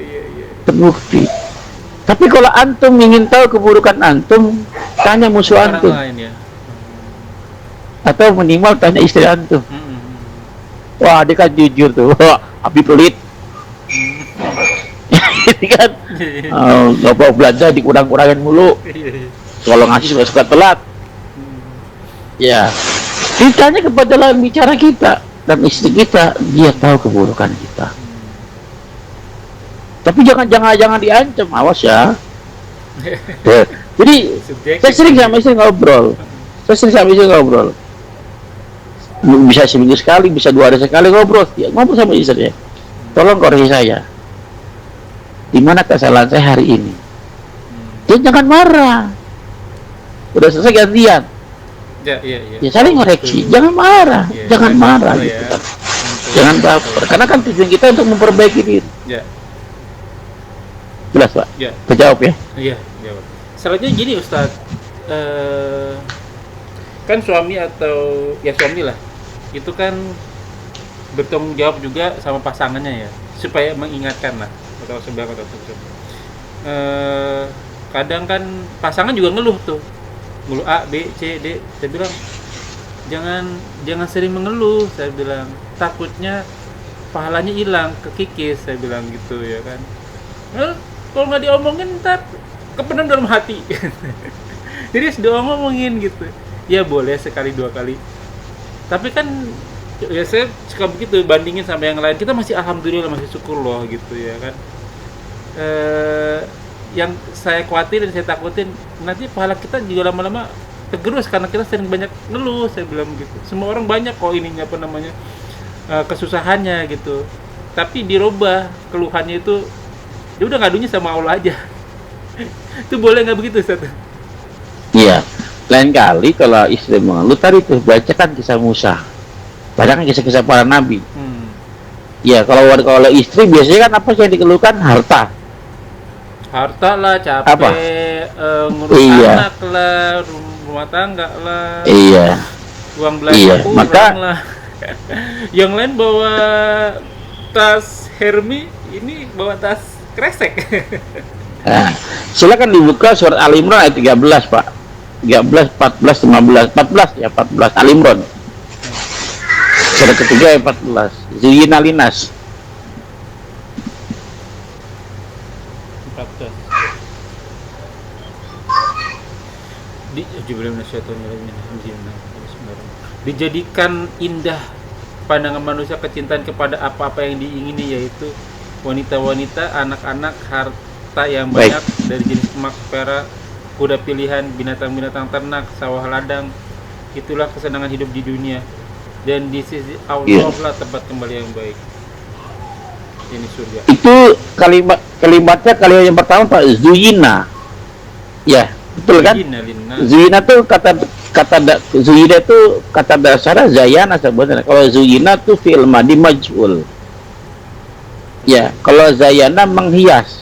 B: Terbukti. Tapi kalau antum ingin tahu keburukan antum, tanya musuh
A: Orang
B: antum,
A: lain ya.
B: atau minimal tanya istri antum.
A: Hmm.
B: Wah, dia kan jujur tuh. Wah, api pelit. Ini kan, nggak mau belanja dikurang-kurangin mulu. Kalau ngasih suka telat. Ya, ditanya kepada lawan bicara kita dan istri kita, dia tahu keburukan kita. Tapi jangan diancam, awas ya. Jadi saya sering sama istri ngobrol. Bisa seminggu sekali, bisa 2 hari sekali ngobrol. Ya, ngobrol sama istrinya. Tolong koreksi saya. Di mana kesalahan saya hari ini? Dia jangan marah. Udah selesai gantian. Ya saling koreksi. Jangan marah, jangan marah. Gitu kan. Jangan baper. Karena kan tujuan kita untuk memperbaiki diri. Jelas, Pak? Terjawab ya?
A: Iya, jawab. Selanjutnya gini Ustadz, kan suami atau ya suami lah, itu kan bertanggung jawab juga sama pasangannya ya, supaya mengingatkan lah atau sebelah atau kadang kan pasangan juga ngeluh A, B, C, D. Saya bilang jangan sering mengeluh, saya bilang takutnya pahalanya hilang, kekikis, saya bilang gitu ya kan. Kalau nggak diomongin ntar kependam dalam hati. Jadi harus diomongin gitu. Ya boleh sekali 2 kali. Tapi kan ya saya suka begitu bandingin sama yang lain. Kita masih alhamdulillah, masih syukur loh gitu ya kan. Yang saya khawatir dan saya takutin nanti pahala kita juga lama-lama tergerus karena kita sering banyak ngeluh, saya bilang gitu. Semua orang banyak kok ininya kesusahannya gitu. Tapi dirubah keluhannya itu, dia udah ngadunya sama Allah aja. Itu boleh nggak begitu, Ustaz?
B: Iya. Lain kali kalau istri mengeluh, tadi tuh bacakan kisah Musa. Bacakan kisah-kisah para nabi. Ya, kalau istri biasanya kan apa sih yang dikeluhkan? Harta
A: lah, capek,
B: apa?
A: ngurus anak lah, rumah tangga lah.
B: Iya.
A: Uang belanja kurang
B: maka
A: lah. Yang lain bawa tas Hermes, ini bawa tas kresek.
B: Nah, silakan dibuka surat Al-Imran ayat 13, Pak. 13, 14, 15, 14 Al-Imran. Surat ketiga ayat 14. Zuyyina linas.
A: 14. Dijadikan indah pandangan manusia kecintaan kepada apa-apa yang diingini, yaitu wanita-wanita, anak-anak, harta yang banyak dari jenis emas, perak, kuda pilihan, binatang-binatang ternak, sawah ladang. Itulah kesenangan hidup di dunia, dan di sisi Allah lah tempat kembali yang baik. Ini surga. Itu
B: kalimatnya yang pertama, Pak, zuyina. Ya, betul kan? Zuyina tuh zuyina itu kata dasarnya zayana sebenarnya. Kalau zuyina tuh fi'il madi majhul. Ya, kalau zayana menghias.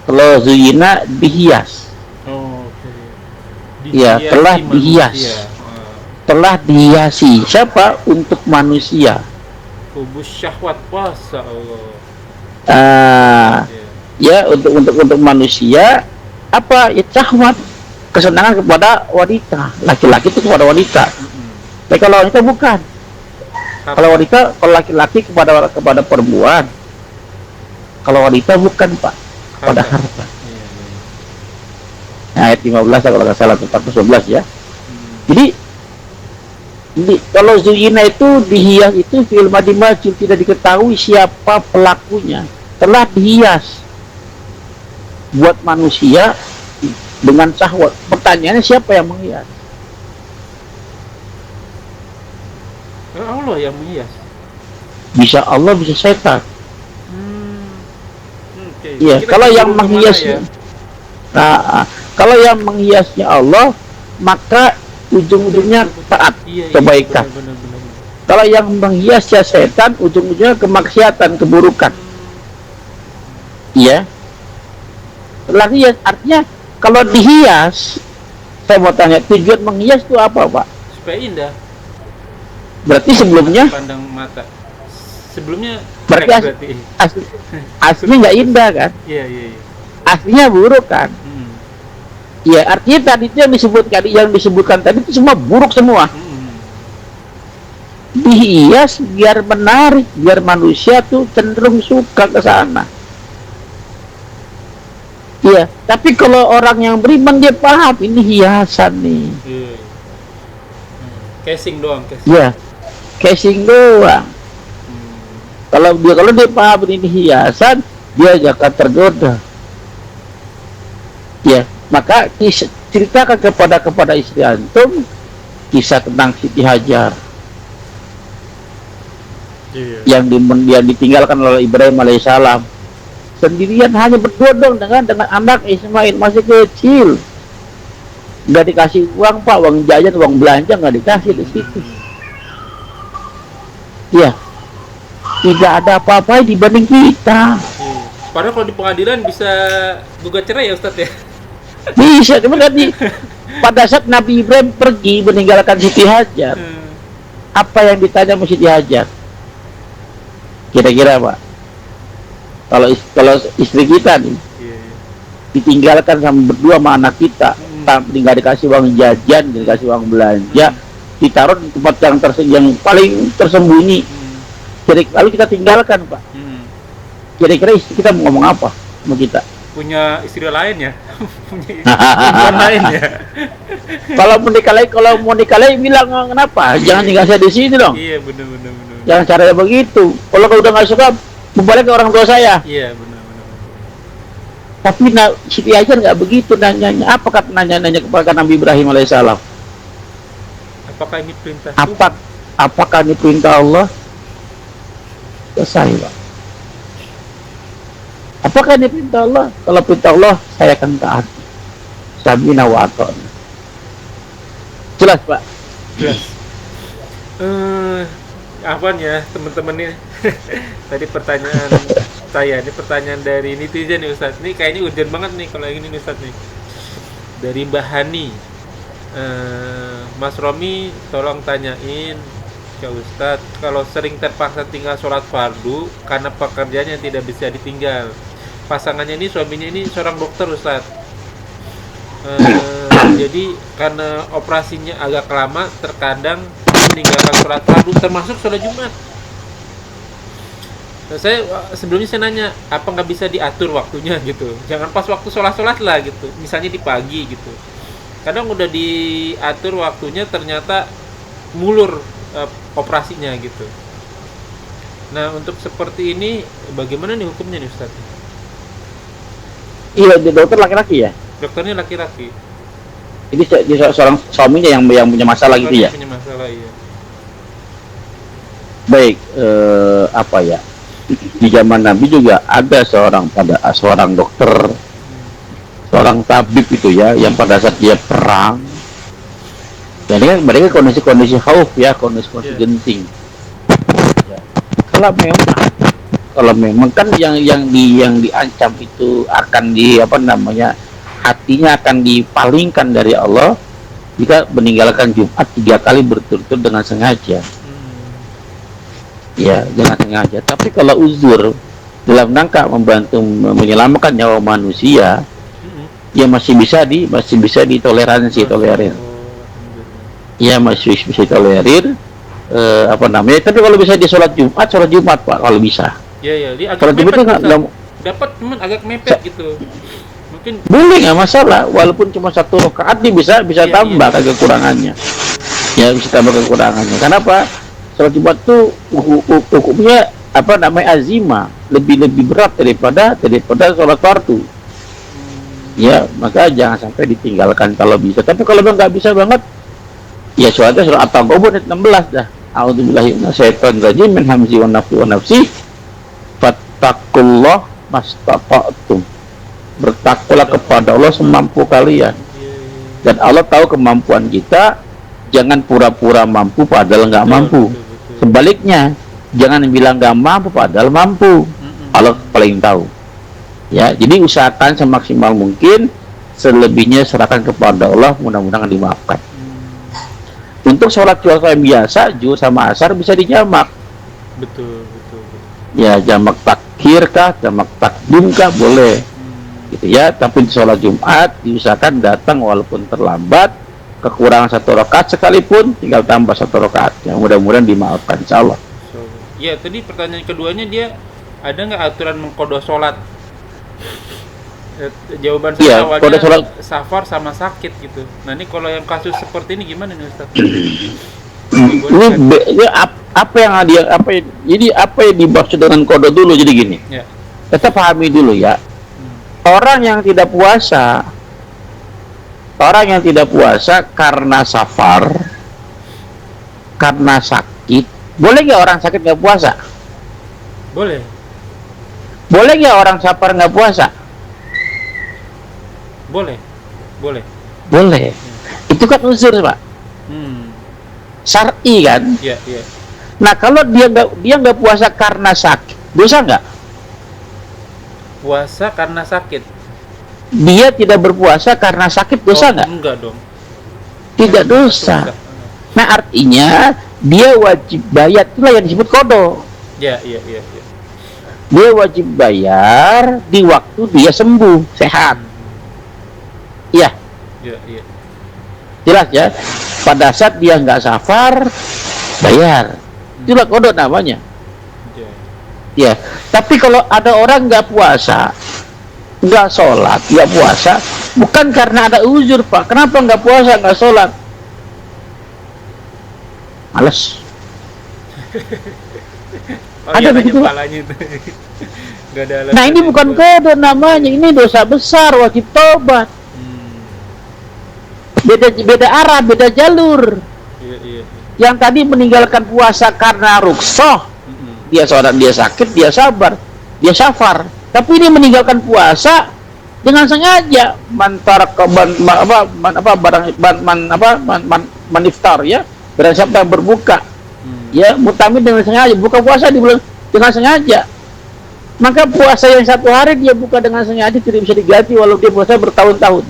B: Kalau zuyina dihias. Ya, telah dihias. Telah dihiasi. Siapa? Untuk manusia.
A: Kubus syahwat puasa Allah.
B: Ya, untuk manusia apa? Ya syahwat, kesenangan kepada wanita. Laki-laki itu kepada wanita. Tapi kalau wanita bukan. Kalau laki-laki kepada perempuan. Kalau wanita bukan, Pak. Pada harta. Nah, ayat 15 kalau nggak salah, 14 ya. Jadi kalau zuyina itu dihias, itu fi'il madi majhul, tidak diketahui siapa pelakunya. Telah dihias buat manusia dengan syahwat. Pertanyaannya, siapa yang menghias?
A: Allah yang menghias.
B: Bisa Allah, bisa setan. Iya, kalau yang menghiasnya kalau yang menghiasnya Allah, maka ujung-ujungnya taat, kebaikan. Kalau yang menghiasnya setan, ujung-ujungnya kemaksiatan, keburukan. Iya. Artinya kalau dihias, saya mau tanya, tujuan menghias itu apa, Pak?
A: Supaya indah.
B: Berarti sebelumnya
A: pandang mata. Sebelumnya
B: berarti aslinya nggak indah kan?
A: Iya.
B: aslinya buruk kan. Ya artinya tadi itu yang disebutkan tadi itu semua buruk semua. Dihias biar menarik, biar manusia tuh cenderung suka ke sana. Iya, tapi kalau orang yang beriman dia paham ini hiasan nih.
A: Casing doang, casing.
B: Iya, casing doang. Kalau dia paham ini hiasan, dia akan tergoda. Ya, maka ceritakan kepada istri antum kisah tentang Siti Hajar yang ditinggalkan oleh Ibrahim alaihissalam sendirian, hanya berdua dong dengan anak Ismail masih kecil, nggak dikasih uang pak, uang jajan, uang belanja nggak dikasih di situ. Ya, tidak ada apa-apa dibanding kita.
A: Padahal kalau di pengadilan bisa gugat cerai ya Ustadz ya.
B: Bisa, cuma tadi pada saat Nabi Ibrahim pergi meninggalkan Siti Hajar, apa yang ditanya sama Siti Hajar? Kira-kira Pak, kalau istri kita nih ditinggalkan sama berdua sama anak kita, nggak dikasih uang jajan, nggak dikasih uang belanja, ditaruh di tempat yang paling tersembunyi, lalu kita tinggalkan Pak. Kira-kira istri kita mau ngomong apa sama kita?
A: Punya istri lain ya, punya istri lain ya.
B: Kalau mau nikah lagi bilang kenapa? Jangan tinggal saya di sini dong.
A: Iya benar.
B: Jangan caranya begitu. Kalau udah nggak suka, balik ke orang tua saya.
A: Iya benar.
B: Tapi Siti Hajar nggak begitu nanyanya. Apa kata nanya kepada Nabi Ibrahim alaihissalam?
A: Apakah ini perintah?
B: Apakah ini perintah Allah? Selesai Pak. Apakah ini perintah Allah? Kalau perintah Allah, saya akan taat. Samina wa ata'na. Jelas Pak?
A: Jelas. Apaan ya teman-teman ini? Tadi pertanyaan saya, ini pertanyaan dari netizen nih Ustadz. Ini kayaknya urgent banget nih kalau yang ini Ustadz nih. Dari Mbak Hani. Mas Romi tolong tanyain ke Ustadz, kalau sering terpaksa tinggal sholat fardu karena pekerjaannya tidak bisa ditinggal. Pasangannya ini, suaminya ini seorang dokter Ustadz. Jadi karena operasinya agak lama, terkadang meninggalkan sholat fardu termasuk sholat Jumat. Saya sebelumnya saya nanya, apa nggak bisa diatur waktunya gitu? Jangan pas waktu sholat lah gitu, misalnya di pagi gitu. Kadang udah diatur waktunya ternyata mulur operasinya gitu. Nah untuk seperti ini bagaimana nih hukumnya nih Ustaz?
B: Iya, dokter laki-laki ya?
A: Dokternya laki-laki.
B: Jadi seorang suaminya yang punya masalah gitu ya?
A: Punya masalah, iya.
B: Baik, apa ya? Di zaman Nabi juga ada seorang dokter, seorang tabib itu ya, yang pada saat dia perang, jadi kan mereka kondisi khauf ya, kondisi genting. Ya. Kalau memang kan yang diancam itu akan hatinya akan dipalingkan dari Allah jika meninggalkan Jumat 3 kali berturut-turut dengan sengaja. Ya, dengan sengaja. Tapi kalau uzur dalam rangka membantu menyelamatkan nyawa manusia, ya masih bisa ditoleransi, tolerir. Ya masih bisa tolerir. Tapi kalau bisa di sholat Jumat Pak, kalau bisa.
A: Iya, dia agak
B: sholat Jumat itu
A: dapat cuman agak mepet gitu. Mungkin
B: boleh nggak masalah, walaupun cuma 1 rakaat dia bisa tambah kekurangannya. Ya bisa tambah kekurangannya. Kenapa? Sholat Jumat itu hukumnya azimah, lebih berat daripada sholat fardu. Ya, maka jangan sampai ditinggalkan kalau bisa. Tapi kalau nggak bisa banget, ya sholatnya surah At-Taghabun 16 dah. A'udzubillahi minasyaitonir rajim, min hamzi wa naftsi wa nafsi. Fattaqullaha mastata'tum. Bertakwalah kepada Allah semampu kalian. Dan Allah tahu kemampuan kita. Jangan pura-pura mampu padahal nggak mampu. Sebaliknya, jangan bilang nggak mampu padahal mampu. Allah paling tahu. Ya, jadi usahakan semaksimal mungkin, selebihnya serahkan kepada Allah, mudah-mudahan dimaafkan. Untuk sholat yang biasa, zuhur sama asar bisa dijamak. Betul. Ya, jamak takhir kah, jamak takdim kah, boleh. gitu ya. Tapi di sholat Jumat diusahakan datang walaupun terlambat, kekurangan 1 rakaat sekalipun tinggal tambah 1 rakaat. Yang mudah-mudahan dimaafkan insyaallah.
A: Ya, tadi pertanyaan keduanya dia ada nggak aturan mengkodo sholat? Jawaban saya
B: Iya,
A: awalnya
B: kodo sholat.
A: safar sama sakit gitu. Nah ini kalau yang kasus seperti ini gimana nih Ustaz?
B: Ini apa yang dia jadi apa yang dimaksud dengan kodo dulu, jadi gini.
A: Ya.
B: Kita pahami dulu ya. Orang yang tidak puasa karena safar, karena sakit, boleh nggak orang sakit nggak puasa?
A: Boleh.
B: Boleh nggak orang safar nggak puasa?
A: Boleh.
B: Boleh. Itu kan uzur, Pak. Syar'i kan.
A: Iya.
B: Nah kalau dia nggak puasa karena sakit, dosa nggak?
A: Puasa karena sakit.
B: Dia tidak berpuasa karena sakit, dosa nggak?
A: Enggak dong.
B: Tidak dosa. Nah artinya dia wajib bayar, itulah yang disebut kodo.
A: Iya.
B: Dia wajib bayar di waktu dia sembuh, sehat. Iya.
A: Iya.
B: Jelas ya. Pada saat dia nggak safar, bayar. Itulah kodo namanya. Ya. Tapi kalau ada orang nggak puasa, nggak sholat, nggak puasa, bukan karena ada uzur, Pak. Kenapa nggak puasa, nggak sholat? Males. Ada begitu. Nah ini bukan kodo namanya, ini dosa besar, wajib tobat. Beda arah, beda jalur.
A: Iya.
B: Yang tadi meninggalkan puasa karena rukhsah, dia sholat, dia sakit, dia sabar, dia safar. Tapi ini meninggalkan puasa dengan sengaja, maniftar ya, barang siapa yang berbuka, ya mutamid dengan sengaja, buka puasa di bulan dengan sengaja. Maka puasa yang 1 hari dia buka dengan sengaja tidak bisa diganti walau dia puasa bertahun-tahun,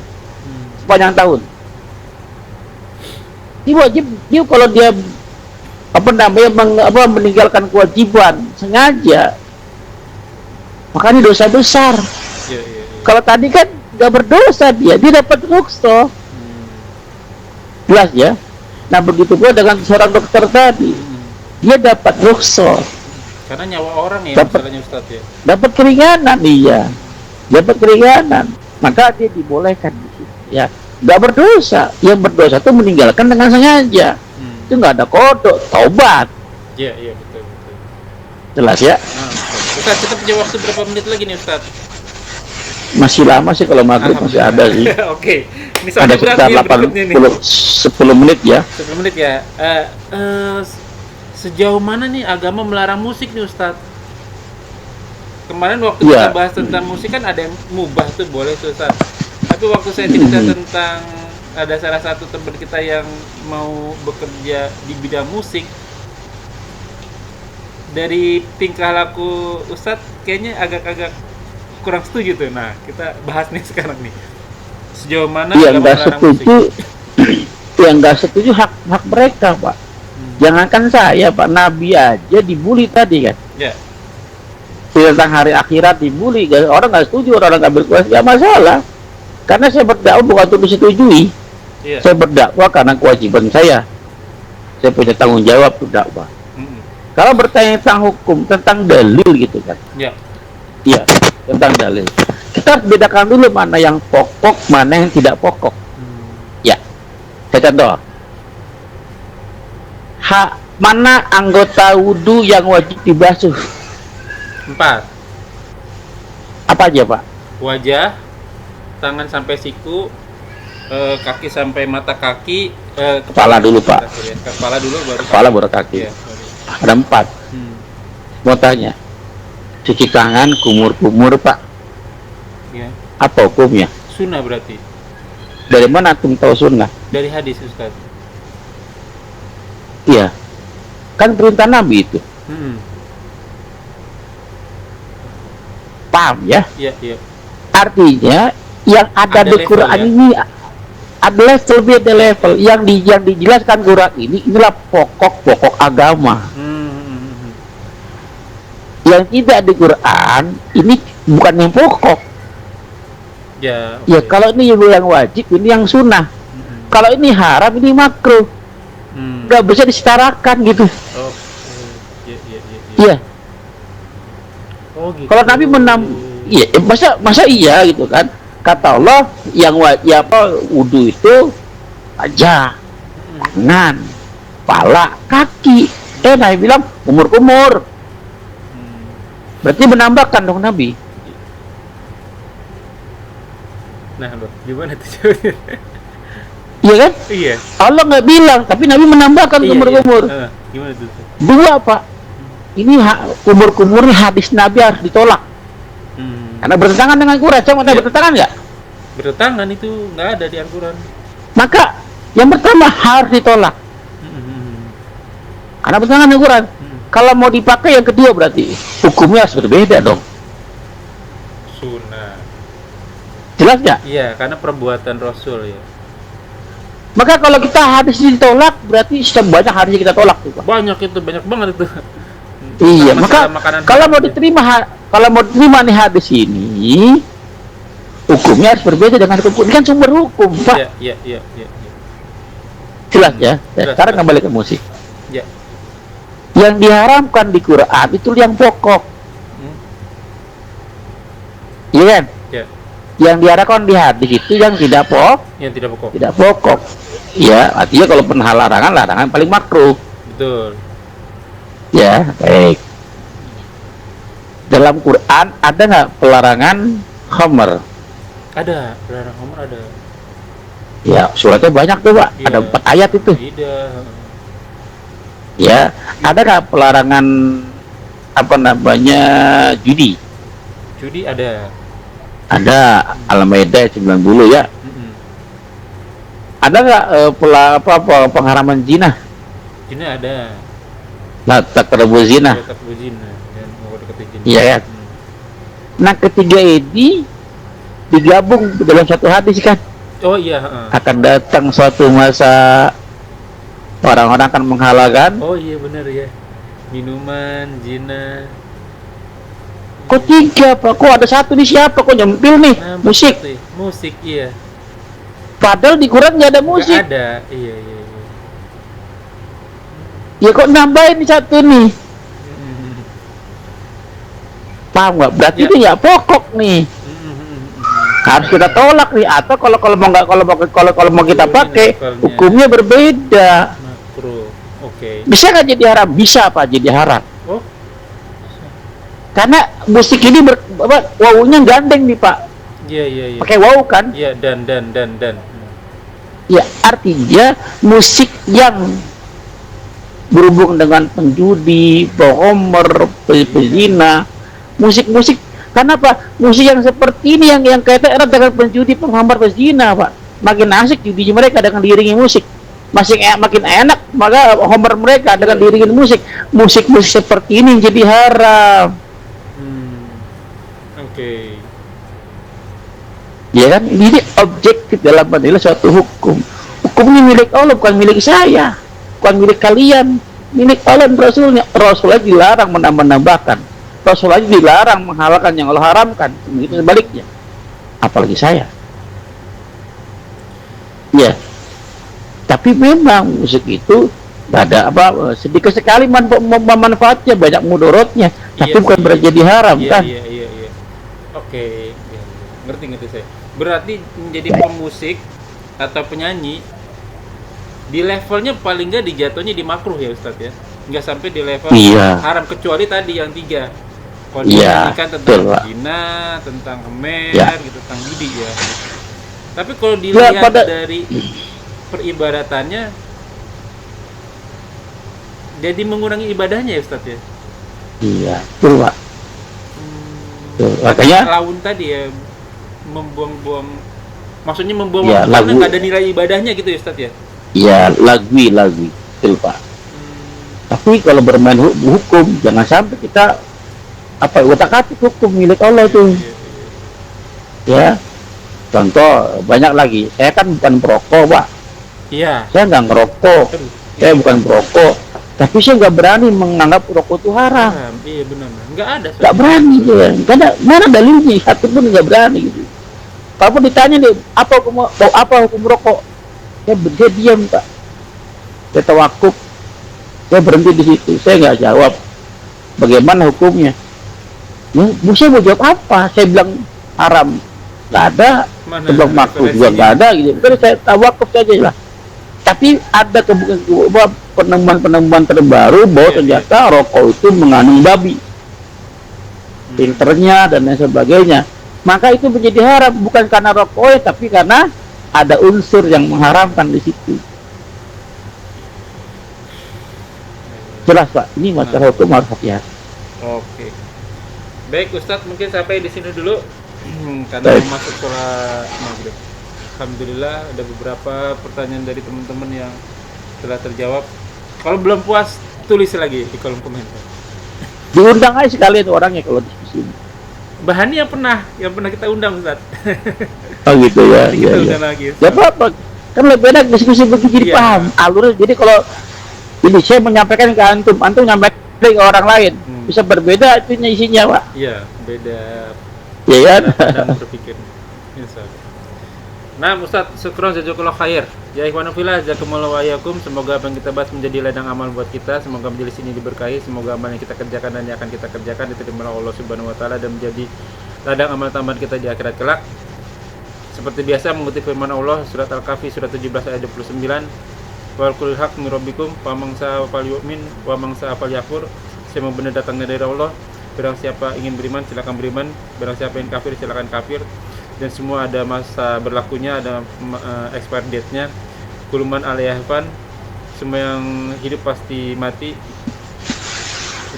B: sepanjang tahun. Dia wajib, dia kalau dia meninggalkan kewajiban sengaja, maka ini dosa besar.
A: Iya.
B: Kalau tadi kan nggak berdosa, dia dapat rukhsah. Jelas ya. Nah begitu pula dengan seorang dokter tadi, dia dapat rukhsah.
A: Karena nyawa orang ya, masalahnya Ustaz ya.
B: Dapat keringanan, iya. Dapat keringanan, maka dia dibolehkan di situ. Ya, nggak berdosa. Yang berdosa itu meninggalkan dengan sengaja. Itu nggak ada kodok, taubat.
A: Iya, betul.
B: Jelas ya.
A: Nah, Ustaz, kita punya waktu berapa menit lagi nih Ustaz?
B: Masih lama sih, kalau maghrib masih ada sih.
A: Oke. Ini
B: Ada sekitar 10 menit ya.
A: 10 menit ya. Sejauh mana nih agama melarang musik nih Ustaz? Kemarin waktu kita bahas tentang musik kan ada yang mubah tuh, boleh tuh Ustaz. Tapi waktu saya cerita tentang ada salah satu teman kita yang mau bekerja di bidang musik, dari tingkah laku Ustadz kayaknya agak-agak kurang setuju tuh. Nah kita bahas nih sekarang nih, sejauh mana
B: yang
A: agama
B: nggak
A: melarang
B: setuju
A: musik?
B: yang nggak setuju hak mereka, Pak. Jangankan saya, Pak, Nabi aja dibully tadi kan.
A: Ya.
B: Tentang hari akhirat dibully, orang nggak setuju, orang nggak berkuasa, ya masalah. Karena saya berdakwah bukan untuk disetujui.
A: Iya.
B: Saya berdakwah karena kewajiban saya. Saya punya tanggung jawab berdakwah. Kalau bertanya tentang hukum, tentang dalil gitu kan.
A: Ya.
B: Iya, tentang dalil. Kita harus bedakan dulu mana yang pokok, mana yang tidak pokok. Ya. Saya contoh. Mana anggota wudhu yang wajib dibasuh?
A: 4.
B: Apa aja, Pak?
A: Wajah, tangan sampai siku, kaki sampai mata kaki,
B: Kepala dulu, Pak.
A: Kepala dulu baru
B: Kepala baru kaki.
A: Ya,
B: Ada 4. Mau tanya, cuci tangan kumur-kumur, Pak.
A: Ya.
B: Apa hukumnya?
A: Sunnah berarti.
B: Dari mana antum tahu sunnah?
A: Dari hadis Ustaz.
B: Iya. Kan perintah Nabi itu. Paham ya?
A: Iya.
B: Artinya yang ada di Quran
A: ya?
B: ini adalah lebih ada level yang dijelaskan Quran inilah pokok-pokok agama. Yang tidak di Quran ini bukan yang pokok.
A: Ya,
B: Ya
A: oke.
B: kalau ini yang wajib, ini yang sunnah.
A: Mm-mm.
B: Kalau ini haram, ini makruh.
A: Hmm.
B: Nggak bisa disetarakan gitu.
A: Oh, iya, iya, iya, iya.
B: Iya.
A: Oh gitu.
B: Kalau Nabi iya, masa iya gitu kan? Kata Allah yang ya apa wudu itu wajah,
A: Mm-mm.
B: tangan, kepala, kaki. Nabi bilang umur.
A: Hmm.
B: Berarti menambahkan dong Nabi.
A: Nah, loh, gimana tuh jawabnya?
B: Iya kan?
A: Iya.
B: Allah nggak bilang, tapi Nabi menambahkan
A: Iya,
B: umur.
A: iya. Gimana tuh?
B: Dua Pak. Ini umur ini hadis Nabi harus ditolak.
A: Hmm.
B: Karena bertentangan dengan Quran. Coba
A: Iya.
B: bertentangan nggak?
A: Bertentangan itu nggak ada di Al-Quran.
B: Maka yang pertama harus ditolak.
A: Hmm.
B: Karena bertentangan dengan Quran.
A: Hmm.
B: Kalau mau dipakai yang kedua berarti hukumnya harus berbeda dong.
A: Sunnah.
B: Jelas nggak?
A: Iya, karena perbuatan Rasul ya.
B: Maka kalau kita hadis ditolak berarti sudah banyak hadis kita tolak tuh, Pak.
A: Banyak itu, banyak banget itu.
B: Iya, maka
A: Masalah makanan
B: kalau mau
A: ya.
B: diterima nih hadis ini hukumnya harus berbeda dengan hukum. Ini kan sumber hukum, Pak.
A: Iya, iya, iya, iya.
B: Jelas ya.
A: Jelas,
B: Sekarang
A: jelas.
B: kembali ke musik.
A: Ya.
B: Yang diharamkan di Quran itu yang pokok.
A: Hmm.
B: Iya kan?
A: Ya.
B: Yang diharamkan di hadis itu yang tidak
A: Yang tidak pokok.
B: pokok. Ya, artinya kalau pernah larangan paling makruh.
A: Betul.
B: Ya, baik. Dalam Quran ada nggak pelarangan khamr?
A: Ada, larang Umar ada.
B: Ya, suratnya banyak tuh, Pak.
A: Iya.
B: Ada 4 ayat itu.
A: Tidak.
B: Ya, ada nggak pelarangan apa namanya judi?
A: Judi ada.
B: Ada Al-Maidah 90 ya.
A: Mm-mm.
B: Ada nggak pengharaman zina?
A: Jina ada.
B: La taqrabu zina.
A: Tetap zina dan mau deketin jina.
B: Iya kan? Nah, ketiga ini digabung dalam satu hadis kan.
A: Oh iya, heeh.
B: Akan datang suatu masa orang-orang akan menghalalkan.
A: Oh iya benar ya. Minuman, zina.
B: Kok tiga Pak? Kok ada satu nih siapa? Kok nyempil nih?
A: Nah,
B: Musik.
A: betul. Musik iya.
B: Padahal di Quran nggak ada musik.
A: Nggak ada. Iya, iya, iya.
B: Ya kok nambahin satu nih?
A: Mm-mm.
B: Paham nggak? Berarti
A: Ya.
B: itu nggak pokok nih.
A: Mm-mm.
B: Harus kita tolak nih. Atau kalau mau kita pakai,
A: Levelnya.
B: hukumnya berbeda.
A: Makruh. Oke.
B: Bisa nggak jadi haram? Bisa Pak jadi haram.
A: Oh,
B: Karena musik ini wawunya gandeng nih Pak.
A: iya, iya, iya.
B: Pakai wawu kan?
A: Iya, dan.
B: Ya artinya musik yang berhubung dengan penjudi, penghomer, pezina, musik-musik. Kenapa? Musik yang seperti ini yang kaitan erat dengan penjudi, penghomer, pezina, Pak. Makin asik judi mereka dengan diiringi musik. Makin enak maka homer mereka dengan diiringi musik. Musik-musik seperti ini jadi haram.
A: Oke.
B: Ya kan? Ini objektif dalam menilai suatu hukum. Hukum ini milik Allah, bukan milik saya, bukan milik kalian, milik Allah dan Rasulnya. Rasulnya dilarang menambah-nambahkan, Rasulnya dilarang menghalalkan yang Allah haramkan. Begitu sebaliknya, apalagi saya. Ya, tapi memang musik itu ada sedikit sekali manfaatnya, banyak mudorotnya, tapi
A: Iya
B: bukan
A: sih.
B: berarti jadi haram
A: Iya,
B: kan?
A: iya. Oke. Iya. Ngerti saya. Berarti menjadi pemusik atau penyanyi di levelnya paling nggak dijatuhnya di makruh ya Ustadz ya, nggak sampai di level
B: Iya.
A: haram kecuali tadi yang 3. Kalau
B: Iya,
A: dinyanyikan tentang
B: betul, Pak.
A: zina, tentang kemer,
B: Ya.
A: gitu, tentang judi ya. Tapi kalau
B: Ya,
A: dilihat dari peribadatannya, jadi mengurangi ibadahnya ya Ustadz ya.
B: Iya, betul Pak. Tuh, makanya
A: Laun tadi ya, membuang-buang, maksudnya membuang
B: Ya,
A: waktu karena
B: lagu-
A: nggak ada nilai ibadahnya gitu ya Ustadz ya.
B: ya lagwi, betul Pak. Tapi kalau bermain hukum, jangan sampai kita utak-atik hukum milik Allah tuh. Ya, contoh banyak lagi. Saya kan bukan perokok Pak.
A: Iya.
B: Saya nggak ngerokok.
A: Aduh,
B: Saya bukan perokok. Tapi saya nggak berani menganggap rokok itu haram.
A: haram. Iya benar. Nggak ada.
B: Nggak berani, ya. Nggak ada. Mana dalilnya? Satu pun nggak berani. Gitu. Kalau ditanya nih, apa hukum rokok? Dia diam, Pak. Dia tawakuf, saya berhenti di situ. Saya nggak jawab bagaimana hukumnya. Saya mau jawab apa? Saya bilang haram, nggak ada.
A: Mana
B: Sebab makruh juga nggak ada gitu. Terus saya tawakuf saja lah. Tapi ada penemuan terbaru bahwa ternyata rokok itu mengandung babi, filternya dan lain sebagainya. Maka itu menjadi haram bukan karena rokoknya, tapi karena ada unsur yang mengharamkan di situ. Jelas Pak, ini masalah hukum harus hati-hati.
A: Oke. Baik Ustadz, mungkin sampai di sini dulu karena mau masuk sholat maghrib. Alhamdulillah ada beberapa pertanyaan dari teman-teman yang telah terjawab. Kalau belum puas, tulis lagi di kolom komentar.
B: Diundang aja sekalian orangnya kalau diskusi.
A: Bahannya yang pernah kita undang Ustaz.
B: Oh gitu ya.
A: Kita undang lagi.
B: Ya apa? Kan lebih enak diskusi begitu jadi paham alurnya. Jadi kalau ini saya menyampaikan ke antum nyampaikan ke orang lain bisa berbeda itu isinya Pak.
A: Iya, beda.
B: Iya kan?
A: Dan berpikir. Insyaallah. Nah, Ustaz, syukron jazakallahu khair. Ya ikhwanu fillah, jazakumullahu wa iyyakum. Semoga apa yang kita bahas menjadi ladang amal buat kita. Semoga majelis ini diberkahi. Semoga amal yang kita kerjakan dan yang akan kita kerjakan diterima oleh Allah Subhanahu wa taala dan menjadi ladang amal tambahan kita di akhirat kelak. Seperti biasa mengutip firman Allah surat Al-Kahfi surat 17 ayat 29. Wal qul haq min rabbikum famangsa falyu'min wa mangsa falyakfur. Semua benar datangnya dari Allah. Barang siapa ingin beriman silakan beriman, barang siapa ingin kafir silakan kafir. Dan semua ada masa berlakunya, ada expired date-nya. Kuluman alayahfan, semua yang hidup pasti mati.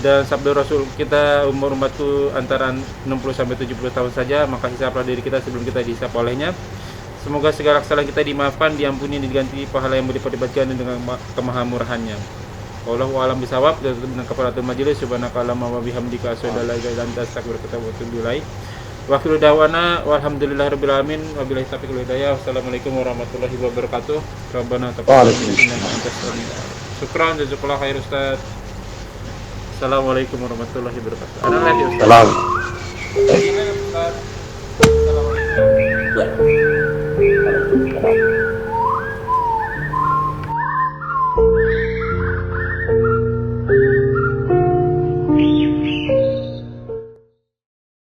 A: Dan sabda Rasul kita umur umatku antara 60 sampai 70 tahun saja, maka hisaplah diri kita sebelum kita dihisap olehnya. Semoga segala kesalahan kita dimaafkan, diampuni, diganti pahala yang berlipat-lipatkan dengan kemahamurahannya. Wallahu a'lam bishawab. Dengan kafaratul majelis subhanakallahumma wa bihamdika asyhadu an la ilaha illa anta astaghfiruka wa atubu ilaik. Wa akhiru da'wana walhamdulillahirabbil alamin wabillahi taufiq wal hidayah. Wassalamualaikum warahmatullahi wabarakatuh. Rabbana taqabbal minna innaka antas samiul alim. Syukran jazakallahu khair Ustaz. Assalamualaikum warahmatullahi wabarakatuh. Ada lagi Ustaz.
B: Salam.
A: Assalamualaikum.